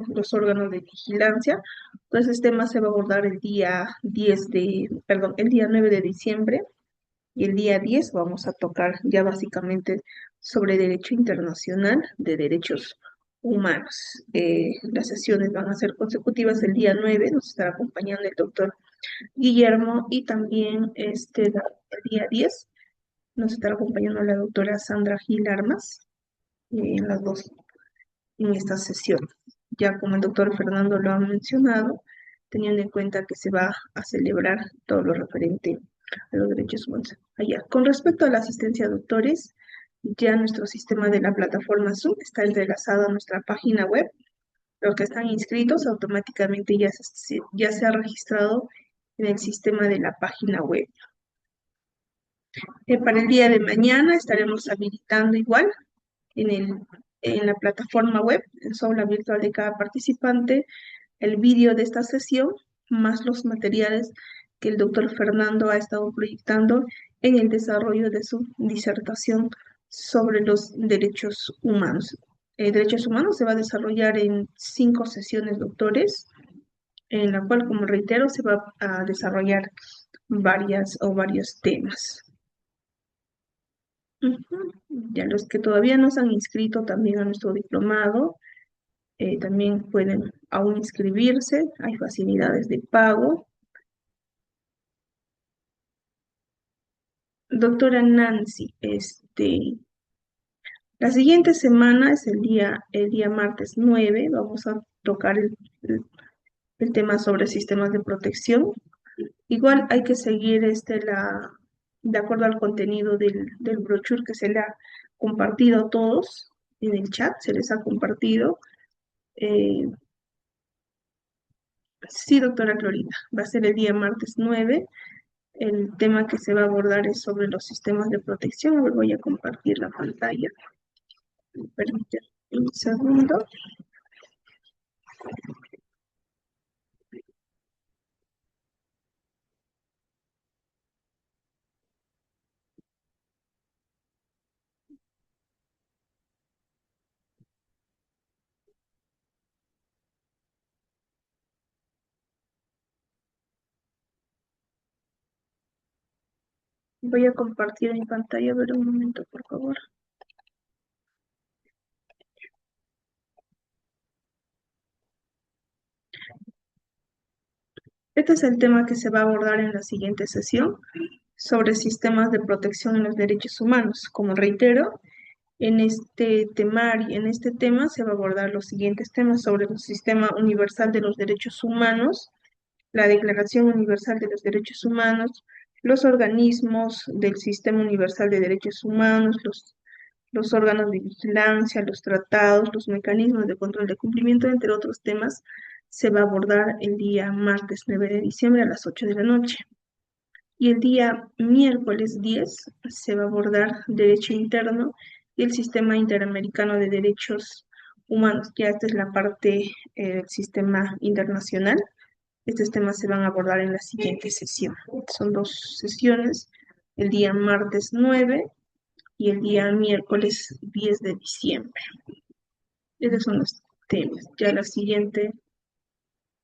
los órganos de vigilancia. Todo ese tema se va a abordar el día 10 perdón, el día 9 de diciembre, y el día 10 vamos a tocar ya básicamente sobre derecho internacional de derechos humanos. Las sesiones van a ser consecutivas. El día 9 nos estará acompañando el doctor Guillermo, y también el día 10 nos estará acompañando la doctora Sandra Gil Armas, las dos en esta sesión. Ya como el doctor Fernando lo ha mencionado, teniendo en cuenta que se va a celebrar todo lo referente a los derechos humanos allá. Con respecto a la asistencia a doctores, ya nuestro sistema de la plataforma Zoom está entrelazado a nuestra página web. Los que están inscritos automáticamente ya se ha registrado en el sistema de la página web. Para el día de mañana estaremos habilitando igual en la plataforma web, en su aula virtual de cada participante, el vídeo de esta sesión, más los materiales que el doctor Fernando ha estado proyectando en el desarrollo de su disertación sobre los derechos humanos. Derechos humanos se va a desarrollar en 5 sesiones, doctores. en la cual, como reitero, se va a desarrollar varios temas. Ujú. Ya los que todavía no se han inscrito también a nuestro diplomado, también pueden aún inscribirse, hay facilidades de pago. Doctora Nancy, la siguiente semana es el día martes 9, vamos a tocar el tema sobre sistemas de protección. Igual hay que seguir de acuerdo al contenido del brochure que se le ha compartido a todos en el chat, se les ha compartido. Eh, sí, doctora Clorina, va a ser el día martes 9. El tema que se va a abordar es sobre los sistemas de protección. A ver, voy a compartir la pantalla. Me permite un segundo. Voy a compartir mi pantalla, a ver un momento, por favor. Este es el tema que se va a abordar en la siguiente sesión sobre sistemas de protección en los derechos humanos. Como reitero, en este tema se va a abordar los siguientes temas sobre el Sistema Universal de los Derechos Humanos, la Declaración Universal de los Derechos Humanos, los organismos del Sistema Universal de Derechos Humanos, los órganos de vigilancia, los tratados, los mecanismos de control de cumplimiento, entre otros temas, se va a abordar el día martes 9 de diciembre a las 8 de la noche. Y el día miércoles 10 se va a abordar Derecho Interno y el Sistema Interamericano de Derechos Humanos. Ya esta es la parte del sistema internacional. Estos temas se van a abordar en la siguiente sesión. Son 2 sesiones, el día martes 9 y el día miércoles 10 de diciembre. Esos son los temas. Ya la siguiente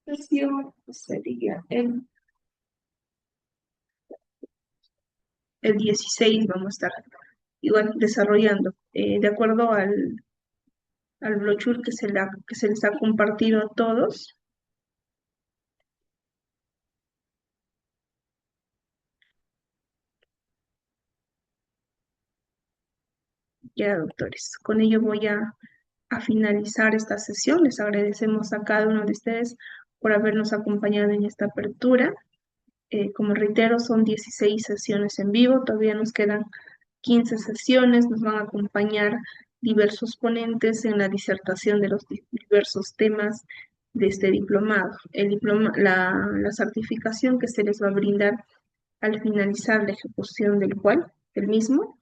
sesión sería el 16, vamos a estar igual desarrollando, de acuerdo al brochure que se les ha compartido a todos. Ya, doctores, con ello voy a finalizar esta sesión. Les agradecemos a cada uno de ustedes por habernos acompañado en esta apertura. Como reitero, son 16 sesiones en vivo, todavía nos quedan 15 sesiones, nos van a acompañar diversos ponentes en la disertación de los diversos temas de este diplomado. La certificación que se les va a brindar al finalizar la ejecución del mismo,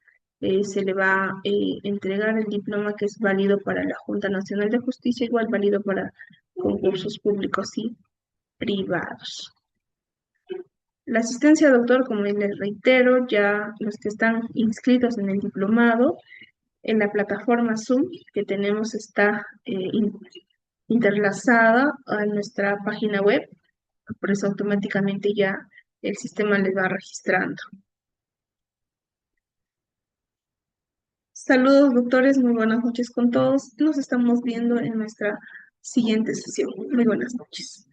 se le va a entregar el diploma que es válido para la Junta Nacional de Justicia, igual válido para concursos públicos y privados. La asistencia, doctor, como les reitero, ya los que están inscritos en el diplomado, en la plataforma Zoom que tenemos está interlazada a nuestra página web, por eso automáticamente ya el sistema les va registrando. Saludos, doctores, muy buenas noches con todos. Nos estamos viendo en nuestra siguiente sesión. Muy buenas noches.